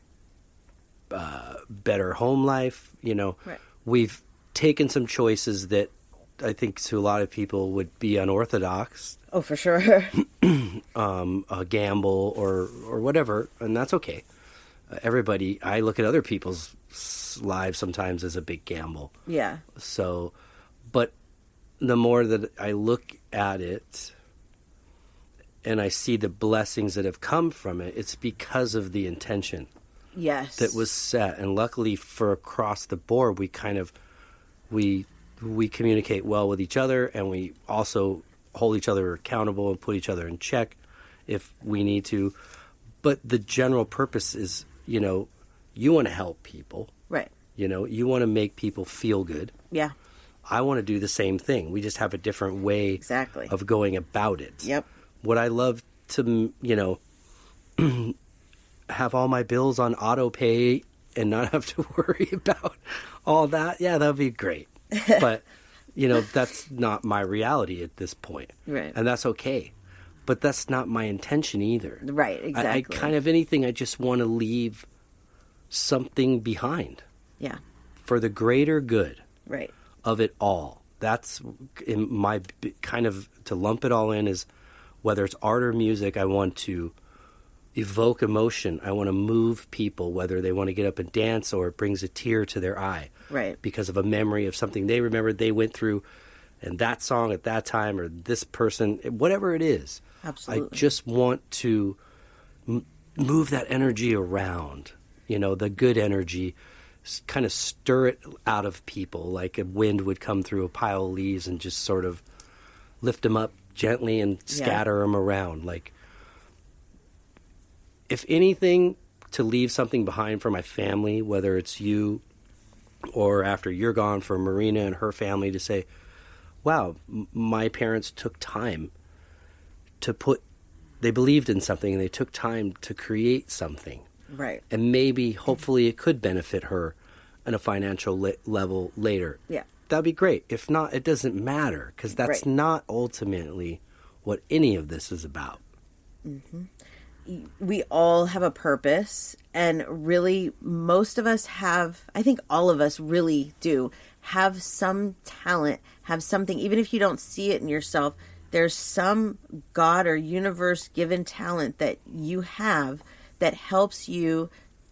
better home life, right. We've taken some choices that I think to a lot of people would be unorthodox. Oh, for sure. A gamble or whatever, and that's okay. I look at other people's lives sometimes as a big gamble. Yeah. So, but the more that I look at it and I see the blessings that have come from it, it's because of the intention. Yes. That was set. And luckily for across the board, we communicate well with each other, and we also hold each other accountable and put each other in check if we need to. But the general purpose is, you want to help people. Right. You want to make people feel good. Yeah. I want to do the same thing. We just have a different way exactly. of going about it. Yep. Would I love to, have all my bills on auto pay and not have to worry about all that? Yeah, that would be great. But, that's not my reality at this point. Right. And that's okay. But that's not my intention either. Right, exactly. I kind of anything, I just want to leave something behind. Yeah. For the greater good. Right. Of it all. That's in my kind of, to lump it all in, is whether it's art or music, I want to evoke emotion. I want to move people, whether they want to get up and dance or it brings a tear to their eye. Right. Because of a memory of something they remembered they went through, and that song at that time, or this person, whatever it is. Absolutely. I just want to move that energy around, the good energy, kind of stir it out of people like a wind would come through a pile of leaves and just sort of lift them up gently and scatter them around. Like, if anything, to leave something behind for my family, whether it's you or after you're gone, for Marina and her family, to say, wow, my parents took time they believed in something and they took time to create something. Right. And maybe, hopefully, it could benefit her on a financial level later. Yeah. That'd be great. If not, it doesn't matter, because that's not ultimately what any of this is about. Mm-hmm. We all have a purpose, and really, most of us have, I think all of us really do, have some talent, have something, even if you don't see it in yourself, there's some God or universe given talent that you have that helps you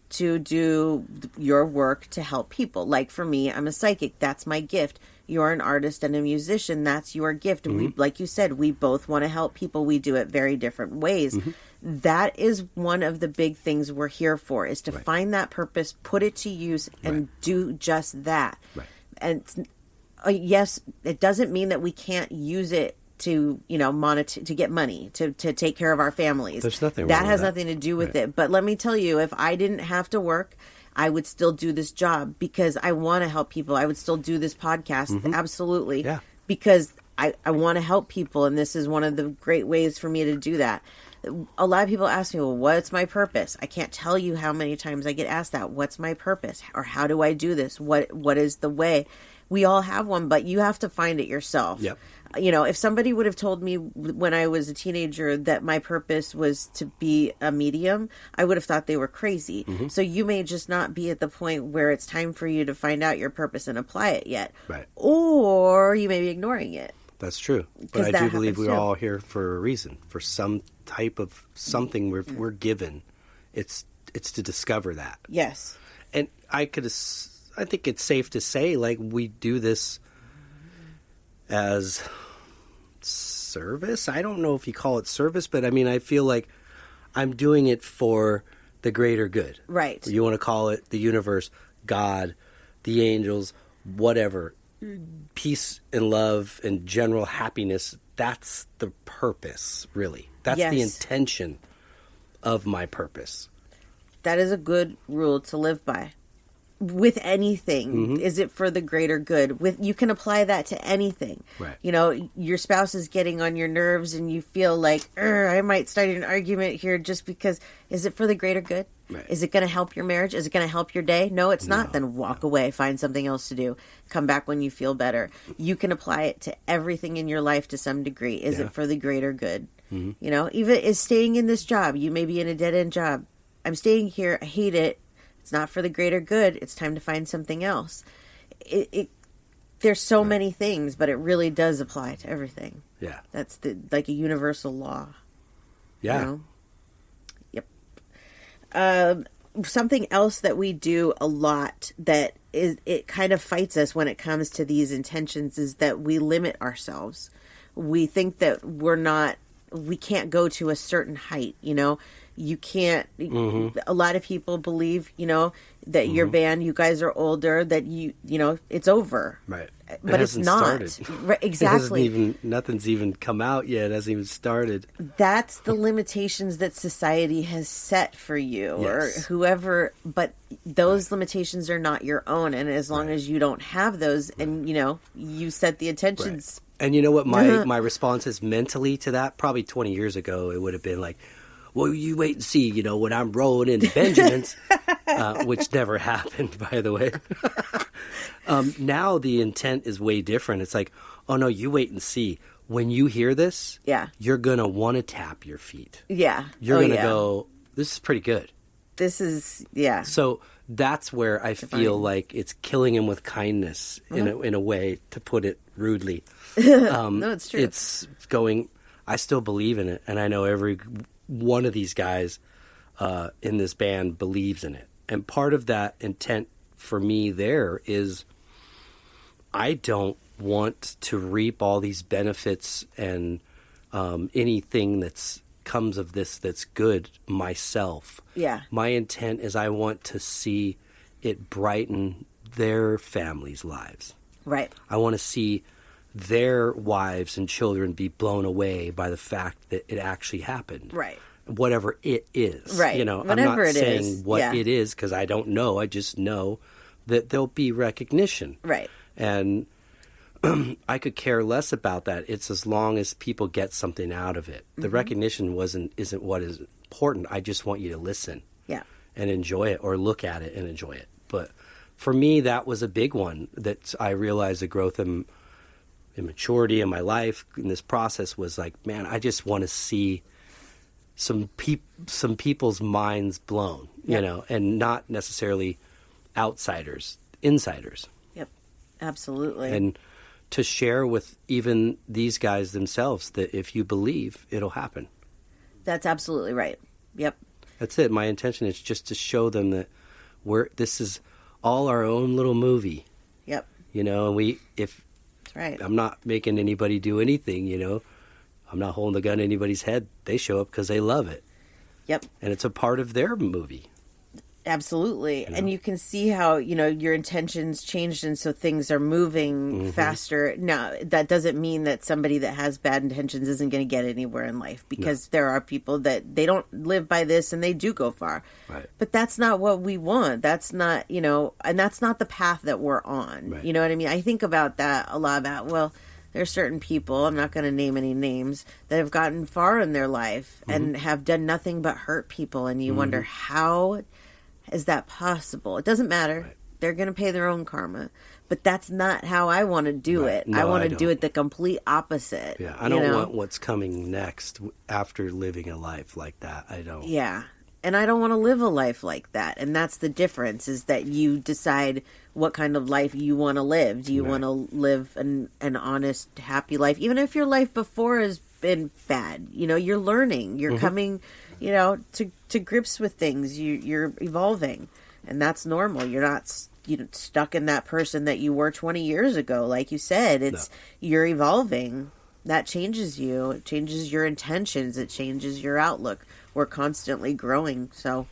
to do your work to help people. Like for me, I'm a psychic. That's my gift. You're an artist and a musician. That's your gift. Mm-hmm. We, like you said, we both want to help people. We do it very different ways. Mm-hmm. That is one of the big things we're here for, is to find that purpose, put it to use, and do just that. Right. And yes, it doesn't mean that we can't use it to to get money to take care of our families. There's nothing that wrong has with nothing to do with Right. it. But let me tell you, if I didn't have to work, I would still do this job because I want to help people. I would still do this podcast. Absolutely. Yeah. Because I want to help people. And this is one of the great ways for me to do that. A lot of people ask me, well, what's my purpose? I can't tell you how many times I get asked that. What's my purpose? Or how do I do this? What is the way? We all have one, but you have to find it yourself. Yep. If somebody would have told me when I was a teenager that my purpose was to be a medium, I would have thought they were crazy. So you may just not be at the point where it's time for you to find out your purpose and apply it yet. Right. Or you may be ignoring it. That's true. 'Cause But I that do believe happens we're too. all here for a reason, for some type of something we're given. It's to discover that. Yes. And I think it's safe to say, like, we do this as service. I don't know if you call it service, but I mean, I feel like I'm doing it for the greater good. Right. You want to call it the universe, God, the angels, whatever. Peace and love and general happiness. That's the purpose, really. That's the Yes. intention of my purpose. That is a good rule to live by. With anything, is it for the greater good? You can apply that to anything. Right. Your spouse is getting on your nerves and you feel like, I might start an argument here just because. Is it for the greater good? Right. Is it going to help your marriage? Is it going to help your day? No, it's not. Then walk away, find something else to do. Come back when you feel better. You can apply it to everything in your life to some degree. Is Yeah. it for the greater good? Even is staying in this job. You may be in a dead end job. I'm staying here. I hate it. It's not for the greater good. It's time to find something else. There's so many things, but it really does apply to everything. Yeah. That's like a universal law. Yeah. Yep. Something else that we do a lot that it kind of fights us when it comes to these intentions is that we limit ourselves. We think that we can't go to a certain height, You can't. A lot of people believe, that your band, you guys are older, that it's over. Right. But it's not. Started. Right, exactly. Nothing's even come out yet. It hasn't even started. That's the limitations that society has set for you or Yes. whoever. But those limitations are not your own. And as long as you don't have those and, you set the intentions. Right. And you know what my response is mentally to that? Probably 20 years ago, it would have been like, well, you wait and see, when I'm rolling into Benjamins, which never happened, by the way. Now the intent is way different. It's like, oh, no, you wait and see. When you hear this, you're going to want to tap your feet. Yeah. You're going to go, this is pretty good. This is, yeah. So that's where I feel like it's killing him with kindness in a way, to put it rudely. No, it's true. It's going, I still believe in it. And I know every one of these guys in this band believes in it. And part of that intent for me there is I don't want to reap all these benefits and anything that's comes of this that's good myself. Yeah. My intent is I want to see it brighten their families' lives. Right. I want to see their wives and children be blown away by the fact that it actually happened. Right. Whatever it is. Right. I'm Whatever not it saying is. what Yeah. it is because I don't know. I just know that there'll be recognition. Right. And I could care less about that. It's as long as people get something out of it. The recognition isn't what is important. I just want you to listen. Yeah. And enjoy it, or look at it and enjoy it. But for me, that was a big one that I realized the growth in maturity in my life in this process was like, man, I just want to see some people's minds blown, and not necessarily outsiders, insiders. Yep. Absolutely. And to share with even these guys themselves that if you believe, it'll happen. That's absolutely right. Yep. That's it. My intention is just to show them that this is all our own little movie. Yep. And That's right. I'm not making anybody do anything, I'm not holding the gun to anybody's head. They show up because they love it. Yep. And it's a part of their movie. Absolutely. And you can see how, your intentions changed and so things are moving faster. Now, that doesn't mean that somebody that has bad intentions isn't going to get anywhere in life, because there are people that they don't live by this and they do go far. Right. But that's not what we want. That's not, and that's not the path that we're on. Right. You know what I mean? I think about that a lot about, well, there's certain people, I'm not going to name any names, that have gotten far in their life and have done nothing but hurt people. And you wonder, how is that possible? It doesn't matter. Right. They're going to pay their own karma. But that's not how I want to do it. No, I want to do don't. it the complete opposite. Yeah, I don't want what's coming next after living a life like that. I don't. Yeah. And I don't want to live a life like that. And that's the difference, is that you decide what kind of life you want to live. Do you want to live an honest, happy life? Even if your life before has been bad, you're learning. You're coming, to grips with things. You're evolving. And that's normal. You're not stuck in that person that you were 20 years ago. Like you said, you're evolving. That changes you. It changes your intentions. It changes your outlook. We're constantly growing, so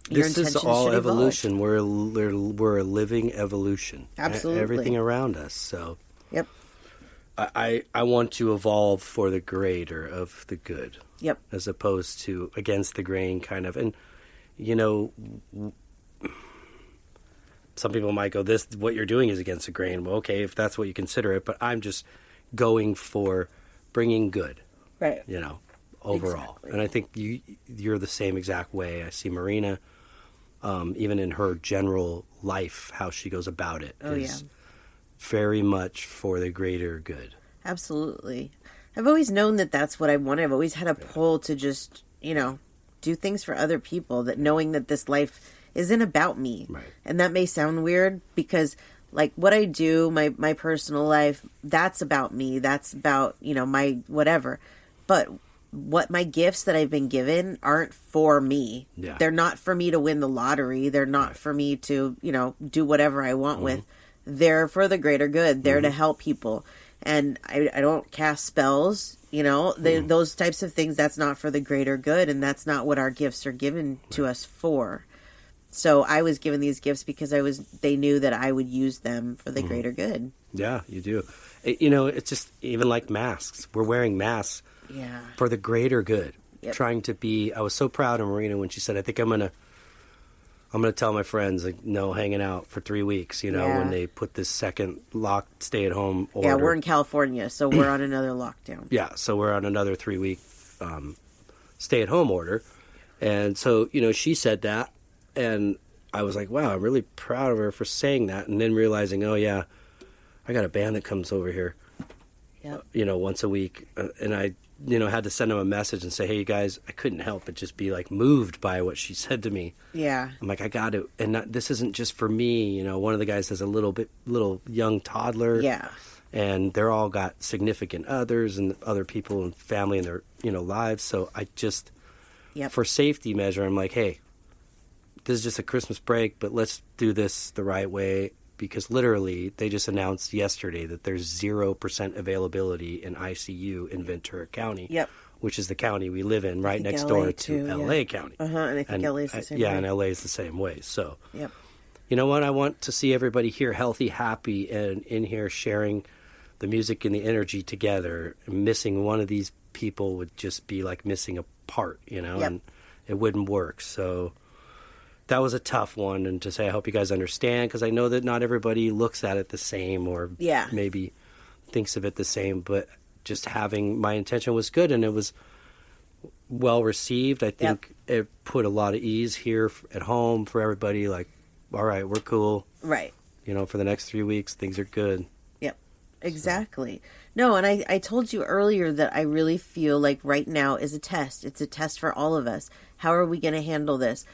your this is all evolution. We're a living evolution. Absolutely, everything around us. So, yep. I want to evolve for the greater of the good. Yep. As opposed to against the grain, kind of. And some people might go, "This what you're doing is against the grain." Well, okay, if that's what you consider it, but I'm just going for bringing good. Right. Overall. Exactly. And I think you're the same exact way. I see Marina, even in her general life, how she goes about it is very much for the greater good. Absolutely. I've always known that that's what I wanted. I've always had a pull to just, do things for other people, that knowing that this life isn't about me. Right. And that may sound weird, because like what I do, my personal life, that's about me. That's about, my whatever. But what my gifts that I've been given aren't for me. Yeah. They're not for me to win the lottery. They're not for me to, do whatever I want with. They're for the greater good. They're to help people. And I don't cast spells, those types of things. That's not for the greater good. And that's not what our gifts are given to us for. So I was given these gifts because they knew that I would use them for the greater good. Yeah, you do. It's just even like masks. We're wearing masks. Yeah. For the greater good. Yep. Trying to be. I was so proud of Marina when she said, "I think I'm gonna tell my friends, like, no hanging out for 3 weeks." When they put this second locked stay at home order. Yeah, we're in California, so we're on another lockdown. Yeah, so we're on another 3-week stay at home order, and so she said that, and I was like, wow, I'm really proud of her for saying that, and then realizing, oh yeah, I got a band that comes over here. Yep. Once a week, and I had to send them a message and say, hey, you guys, I couldn't help but just be like moved by what she said to me. Yeah. I'm like, I got to, and this isn't just for me. One of the guys has a little young toddler. Yeah. And they're all got significant others and other people and family in their, lives. So I just, for safety measure, I'm like, hey, this is just a Christmas break, but let's do this the right way. Because literally, they just announced yesterday that there's 0% availability in ICU in Ventura County, which is the county we live in, right next door to LA County. And I think LA is the same way. Yeah, and LA is the same way. So, yep. You know what? I want to see everybody here healthy, happy, and in here sharing the music and the energy together. Missing one of these people would just be like missing a part, and it wouldn't work. So that was a tough one, and to say I hope you guys understand, because I know that not everybody looks at it the same or maybe thinks of it the same, but just having my intention was good, and it was well received. I think it put a lot of ease here at home for everybody, like, all right, we're cool. Right. For the next 3 weeks, things are good. Yep, exactly. No, and I told you earlier that I really feel like right now is a test. It's a test for all of us. How are we going to handle this?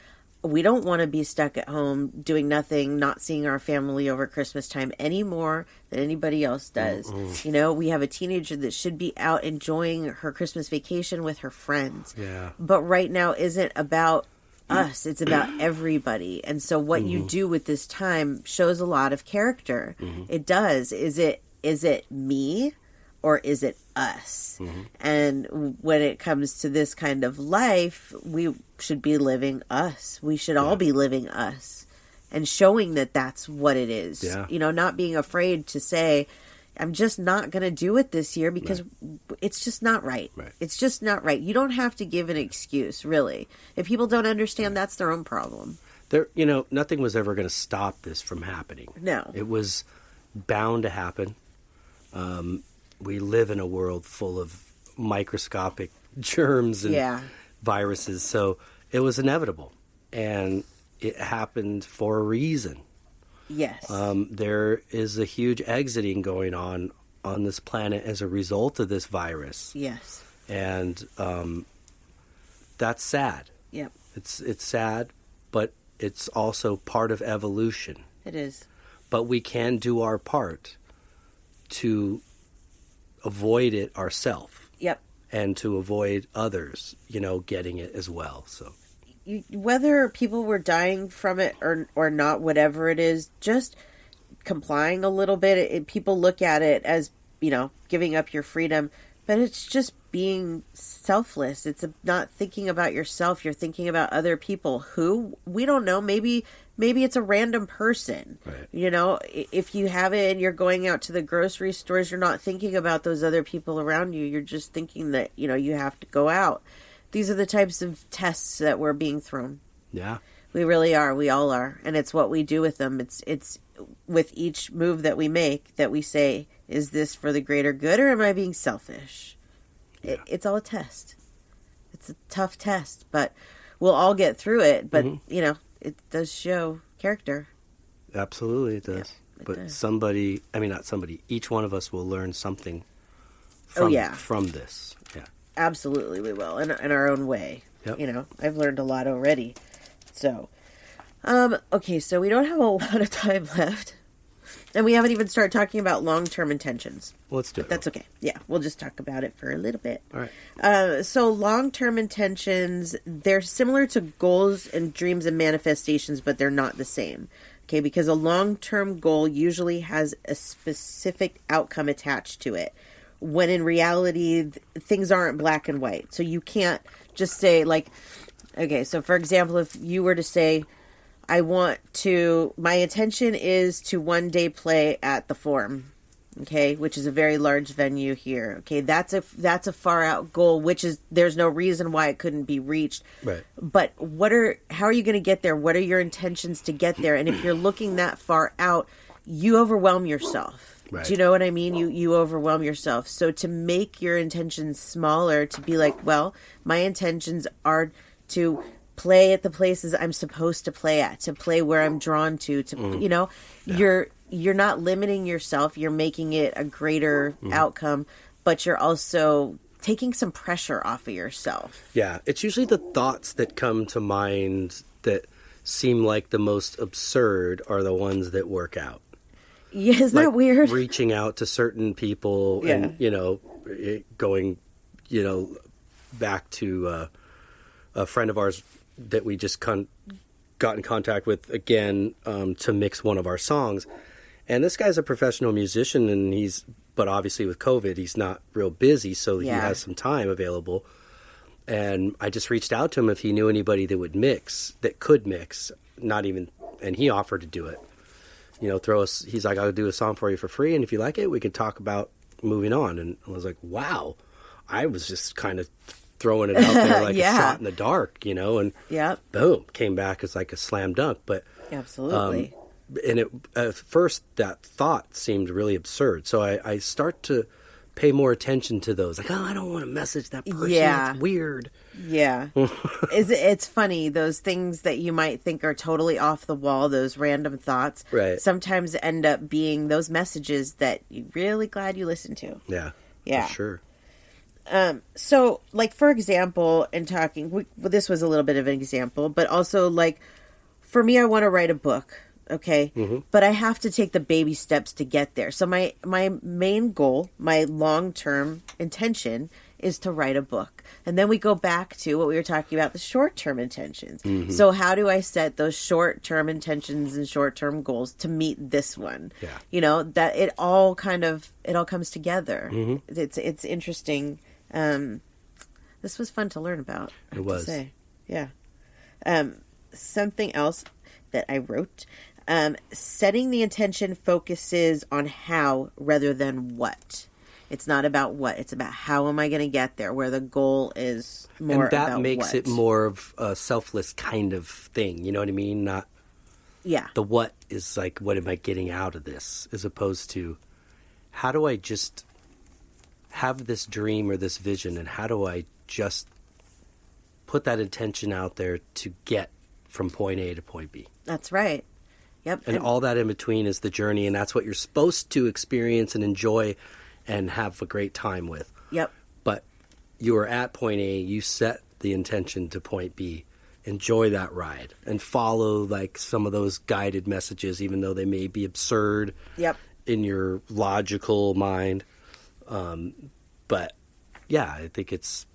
We don't want to be stuck at home doing nothing, not seeing our family over Christmas time any more than anybody else does. We have a teenager that should be out enjoying her Christmas vacation with her friends. Yeah. But right now isn't about us. It's about everybody. And so what you do with this time shows a lot of character. It does. Is it me? or is it us? And when it comes to this kind of life, we should be living us. We should all be living us and showing that that's what it is. Yeah. You know, not being afraid to say, I'm just not going to do it this year because it's just not right. It's just not right. You don't have to give an excuse, really. If people don't understand, that's their own problem. There, you know, nothing was ever going to stop this from happening. No. It was bound to happen. We live in a world full of microscopic germs and viruses, so it was inevitable. And it happened for a reason. Yes. There is a huge exiting going on this planet as a result of this virus. Yes. And that's sad. Yep. It's sad, but it's also part of evolution. It is. But we can do our part to avoid it ourselves. Yep. And to avoid others, you know, getting it as well. So whether people were dying from it or not, whatever it is, just complying a little bit. People look at it as, you know, giving up your freedom, but it's just being selfless. It's not thinking about yourself. You're thinking about other people who we don't know. Maybe it's a random person. Right. You know, if you have it and you're going out to the grocery stores, you're not thinking about those other people around you. You're just thinking that, you know, you have to go out. These are the types of tests that we're being thrown. Yeah. We really are. We all are. And it's what we do with them. It's with each move that we make that we say, is this for the greater good or am I being selfish? Yeah. It's all a test. It's a tough test, but we'll all get through it. But, you know, it does show character. Absolutely it does. Yeah, but does. Each one of us will learn something from this. Yeah. Absolutely, we will, in our own way. Yep. You know, I've learned a lot already. So, okay, so we don't have a lot of time left. And we haven't even started talking about long-term intentions. Well, let's do it. That's okay. Yeah, we'll just talk about it for a little bit. All right. So long-term intentions, they're similar to goals and dreams and manifestations, but they're not the same. Okay, because a long-term goal usually has a specific outcome attached to it, when in reality, things aren't black and white. So you can't just say, like, okay, so for example, if you were to say, my intention is to one day play at the Forum, okay, which is a very large venue here. Okay, that's a far out goal, there's no reason why it couldn't be reached. Right. But how are you going to get there? What are your intentions to get there? And if you're looking that far out, you overwhelm yourself. Right. Do you know what I mean? You overwhelm yourself. So to make your intentions smaller, to be like, well, my intentions are to play at the places I'm supposed to play at, to play where I'm drawn to, you know, you're not limiting yourself. You're making it a greater outcome, but you're also taking some pressure off of yourself. Yeah. It's usually the thoughts that come to mind that seem like the most absurd are the ones that work out. Yeah, isn't that weird? Reaching out to certain people and, you know, going, you know, back to a friend of ours that we just got in contact with again to mix one of our songs. And this guy's a professional musician, and but obviously with COVID, he's not real busy, so he has some time available. And I just reached out to him if he knew anybody that could mix, and he offered to do it. You know, he's like, I'll do a song for you for free, and if you like it, we could talk about moving on. And I was like, wow. I was just kind of throwing it out there like a shot in the dark, you know, and boom, came back as like a slam dunk. But absolutely. And at first that thought seemed really absurd. So I start to pay more attention to those. Like, oh, I don't want to message that person. Yeah. It's weird. Yeah. It's funny. Those things that you might think are totally off the wall, those random thoughts, sometimes end up being those messages that you're really glad you listened to. Yeah. Yeah. For sure. So, like, for example, in talking, this was a little bit of an example, but also, like, for me, I want to write a book, okay? But I have to take the baby steps to get there. So my main goal, my long-term intention is to write a book. And then we go back to what we were talking about, the short-term intentions. So how do I set those short-term intentions and short-term goals to meet this one? Yeah. You know, that it all comes together. It's interesting. This was fun to learn about. I have to say. Yeah. Something else that I wrote, setting the intention focuses on how rather than what. It's not about what, it's about how am I going to get there, where the goal is more about what. And that makes it more of a selfless kind of thing, you know what I mean? Not the what is like, what am I getting out of this, as opposed to how do I just have this dream or this vision, and how do I just put that intention out there to get from point A to point B. That's right. Yep. And all that in between is the journey, and that's what you're supposed to experience and enjoy and have a great time with. Yep. But you are at point A, you set the intention to point B. Enjoy that ride and follow like some of those guided messages, even though they may be absurd in your logical mind. But yeah, I think it's,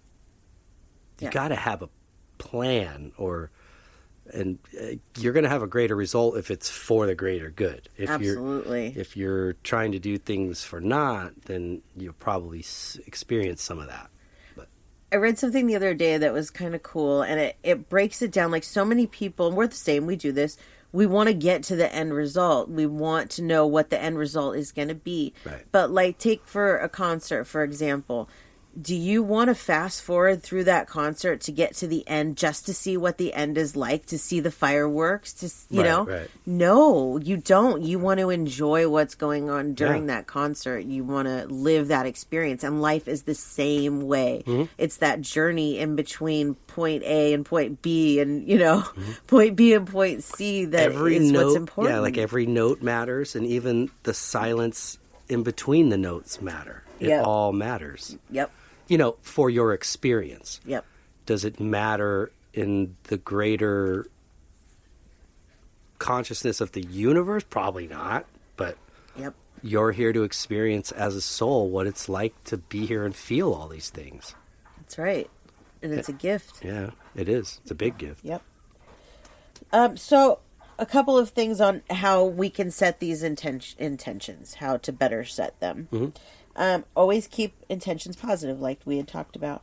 you got to have a plan, and you're going to have a greater result if it's for the greater good. Absolutely. If you're trying to do things for not, then you'll probably experience some of that. But I read something the other day that was kind of cool, and it breaks it down. Like, so many people, and we're the same, we do this, we want to get to the end result. We want to know what the end result is going to be. Right. But like, take for a concert, for example. Do you want to fast forward through that concert to get to the end just to see what the end is like, to see the fireworks, to you know? Right. No, you don't. You want to enjoy what's going on during that concert. You want to live that experience, and life is the same way. It's that journey in between point A and point B, and you know, point B and point C that is what's important. Yeah, like every note matters, and even the silence in between the notes matter. It all matters. Yep. You know, for your experience. Yep. Does it matter in the greater consciousness of the universe? Probably not. But you're here to experience as a soul what it's like to be here and feel all these things. That's right. And it's a gift. Yeah, it is. It's a big gift. Yep. So a couple of things on how we can set these intentions, how to better set them. Always keep intentions positive, like we had talked about.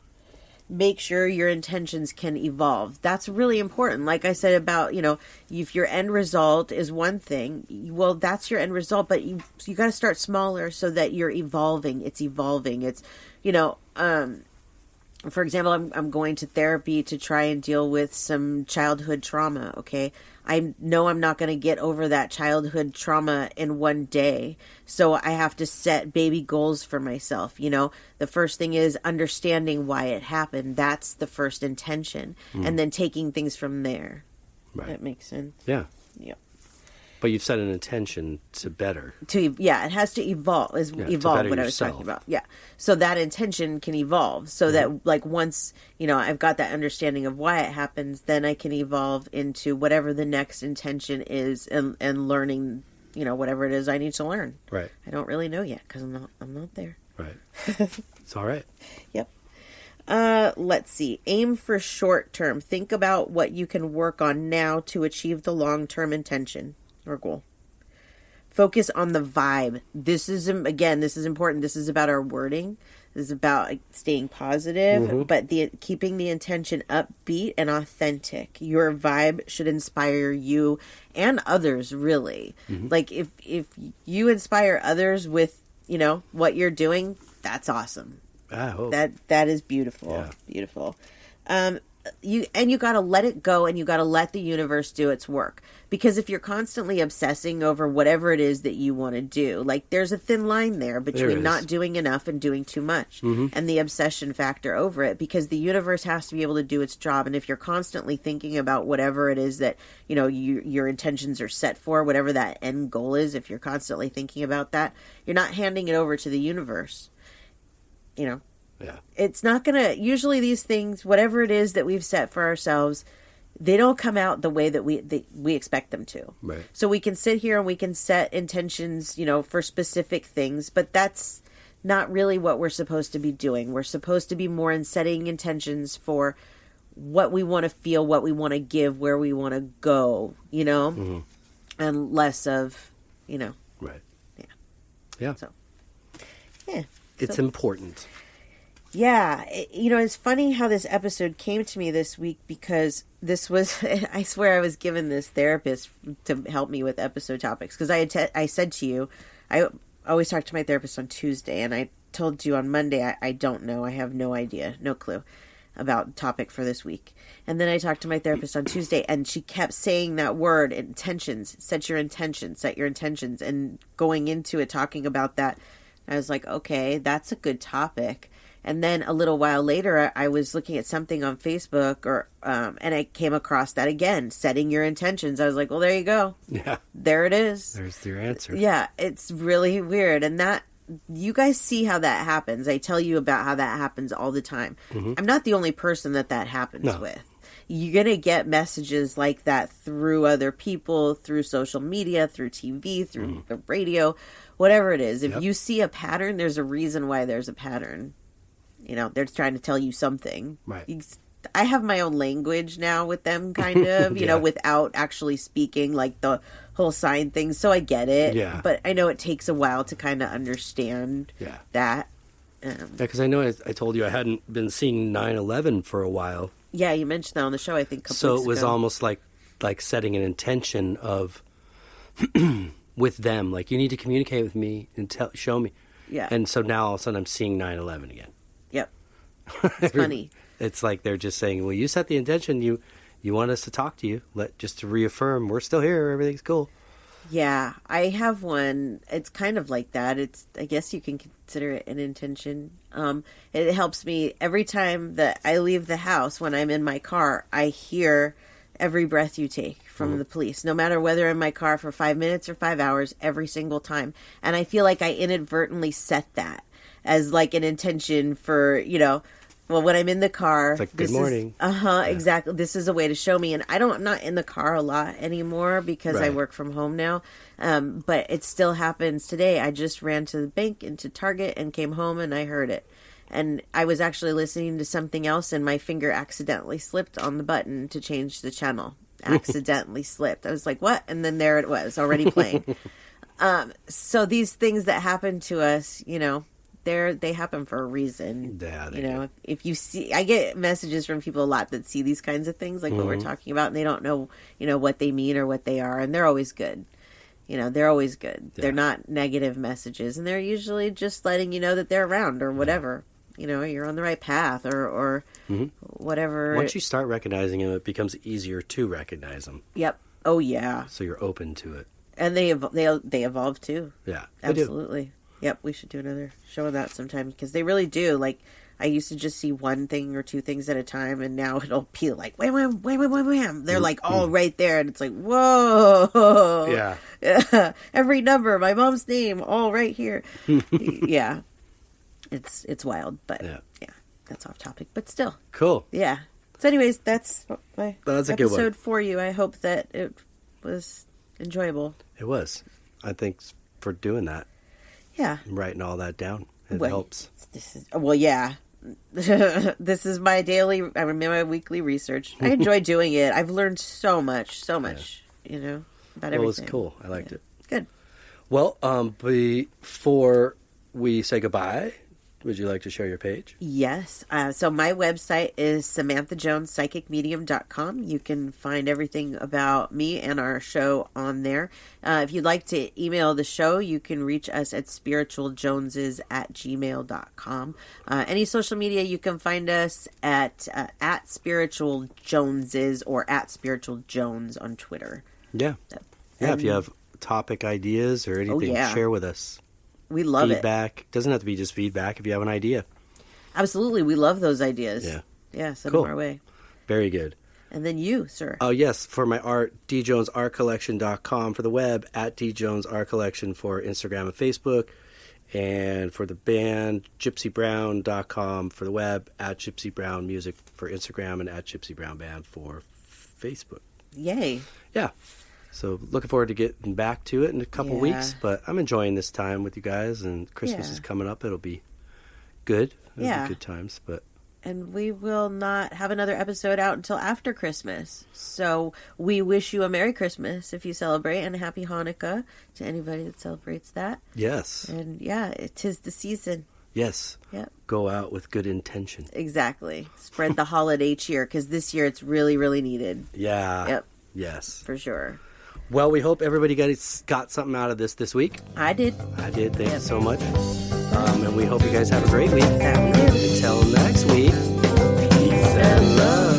Make sure your intentions can evolve. That's really important. Like I said about, you know, if your end result is one thing, well, that's your end result, but you got to start smaller so that you're evolving. It's evolving. It's, you know, for example, I'm going to therapy to try and deal with some childhood trauma, okay? I know I'm not going to get over that childhood trauma in one day, so I have to set baby goals for myself, you know? The first thing is understanding why it happened. That's the first intention, and then taking things from there. Right. That makes sense. Yeah. Yep. But you've set an intention to better. It has to evolve. Evolve what I was talking about. Yeah. So that intention can evolve. So that like once, you know, I've got that understanding of why it happens, then I can evolve into whatever the next intention is, and learning, you know, whatever it is I need to learn. Right. I don't really know yet because I'm not there. Right. It's all right. Yep. Let's see. Aim for short term. Think about what you can work on now to achieve the long-term intention or goal. Focus on the vibe. This is important. This is about our wording. This is about staying positive, but keeping the intention upbeat and authentic. Your vibe should inspire you and others, really. Like if you inspire others with, you know, what you're doing, that's awesome. That is beautiful. Yeah. Beautiful. You got to let it go, and you got to let the universe do its work. Because if you're constantly obsessing over whatever it is that you want to do, like there's a thin line there between not doing enough and doing too much, and the obsession factor over it, because the universe has to be able to do its job. And if you're constantly thinking about whatever it is that, you know, your intentions are set for, whatever that end goal is, if you're constantly thinking about that, you're not handing it over to the universe. You know? Yeah. It's not going to, usually these things, whatever it is that we've set for ourselves, they don't come out the way that we expect them to. Right. So we can sit here and we can set intentions, you know, for specific things, but that's not really what we're supposed to be doing. We're supposed to be more in setting intentions for what we want to feel, what we want to give, where we want to go, you know, and less of, you know. Right. Yeah. Yeah. So, yeah. It's important. Yeah. You know, it's funny how this episode came to me this week because this was, I swear I was given this therapist to help me with episode topics. Because I said to you, I always talk to my therapist on Tuesday, and I told you on Monday, I don't know. I have no idea, no clue about topic for this week. And then I talked to my therapist on Tuesday, and she kept saying that word, intentions. Set your intentions, set your intentions. And going into it, talking about that, I was like, okay, that's a good topic. And then a little while later, I was looking at something on Facebook, and I came across that again, setting your intentions. I was like, well, there you go. Yeah. There it is. There's your answer. Yeah, it's really weird. And that, you guys see how that happens. I tell you about how that happens all the time. I'm not the only person that happens with. You're going to get messages like that through other people, through social media, through TV, through the radio, whatever it is. If you see a pattern, there's a reason why there's a pattern. You know, they're trying to tell you something. Right. I have my own language now with them, kind of, you know, without actually speaking, like the whole sign thing. So I get it. Yeah. But I know it takes a while to kind of understand that. Because I know I told you I hadn't been seeing 9/11 for a while. Yeah, you mentioned that on the show, I think, a couple So weeks it was ago. almost like setting an intention of with them. Like, you need to communicate with me and show me. Yeah. And so now all of a sudden I'm seeing 9/11 again. Yep. It's funny. It's like they're just saying, well, you set the intention. You want us to talk to you. Just to reaffirm, we're still here. Everything's cool. Yeah, I have one. It's kind of like that. I guess you can consider it an intention. It helps me every time that I leave the house. When I'm in my car, I hear every breath you take from the police, no matter whether in my car for 5 minutes or 5 hours, every single time. And I feel like I inadvertently set that as like an intention for, you know, well, when I'm in the car, it's like, good morning. Exactly. This is a way to show me. And I'm not in the car a lot anymore because I work from home now. But it still happens today. I just ran to the bank and to Target and came home and I heard it. And I was actually listening to something else and my finger accidentally slipped on the button to change the channel. Accidentally slipped. I was like, what? And then there it was, already playing. So these things that happen to us, you know, they happen for a reason. Yeah, you know, if you see, I get messages from people a lot that see these kinds of things, like what we're talking about, and they don't know, you know, what they mean or what they are, and they're always good. You know, they're always good. Yeah. They're not negative messages, and they're usually just letting you know that they're around or whatever. You know, you're on the right path or whatever. Once you start recognizing them, it becomes easier to recognize them. Yep. Oh yeah. So you're open to it, and they evolve too. Yeah, absolutely. Yep, we should do another show on that sometime because they really do. Like, I used to just see one thing or two things at a time, and now it'll be like, wham, wham, wham, wham, wham, wham. They're like all right there, and it's like, whoa. Yeah. Every number, my mom's name, all right here. Yeah. It's wild, but yeah, that's off topic, but still. Cool. Yeah. So anyways, that's my a good one. episode for you. I hope that it was enjoyable. It was. I think for doing that. Yeah. Writing all that down. It helps. Yeah. This is my my weekly research. I enjoy doing it. I've learned so much, you know, about everything. It was cool. I liked it. Good. Well, before we say goodbye, would you like to share your page? Yes. So my website is SamanthaJonesPsychicMedium.com. You can find everything about me and our show on there. If you'd like to email the show, you can reach us at spiritualjoneses@gmail.com. Any social media, you can find us at spiritualjoneses or at spiritualjones on Twitter. Yeah. If you have topic ideas or anything, share with us. We love feedback. Doesn't have to be just feedback if you have an idea. Absolutely. We love those ideas. Yeah. Yeah, send them our way. Very good. And then you, sir. Oh, yes. For my art, djonesartcollection.com for the web, at djonesartcollection for Instagram and Facebook. And for the band, gypsybrown.com for the web, at gypsybrownmusic for Instagram, and at gypsybrownband for Facebook. Yay. Yeah. So looking forward to getting back to it in a couple Yeah. weeks. But I'm enjoying this time with you guys, and Christmas Yeah. is coming up. It'll be good. It'll Yeah. be good times. But And we will not have another episode out until after Christmas. So we wish you a Merry Christmas if you celebrate, and a Happy Hanukkah to anybody that celebrates that. yes, And yeah, it is the season. yes, Yep, go out with good intention. exactly. Spread the holiday cheer, because this year it's really, really needed. Yeah. Yep, Yes. for sure. Well, we hope everybody got something out of this week. I did. I did. Thank you so much. And we hope you guys have a great week. That we did. Until next week, peace and love.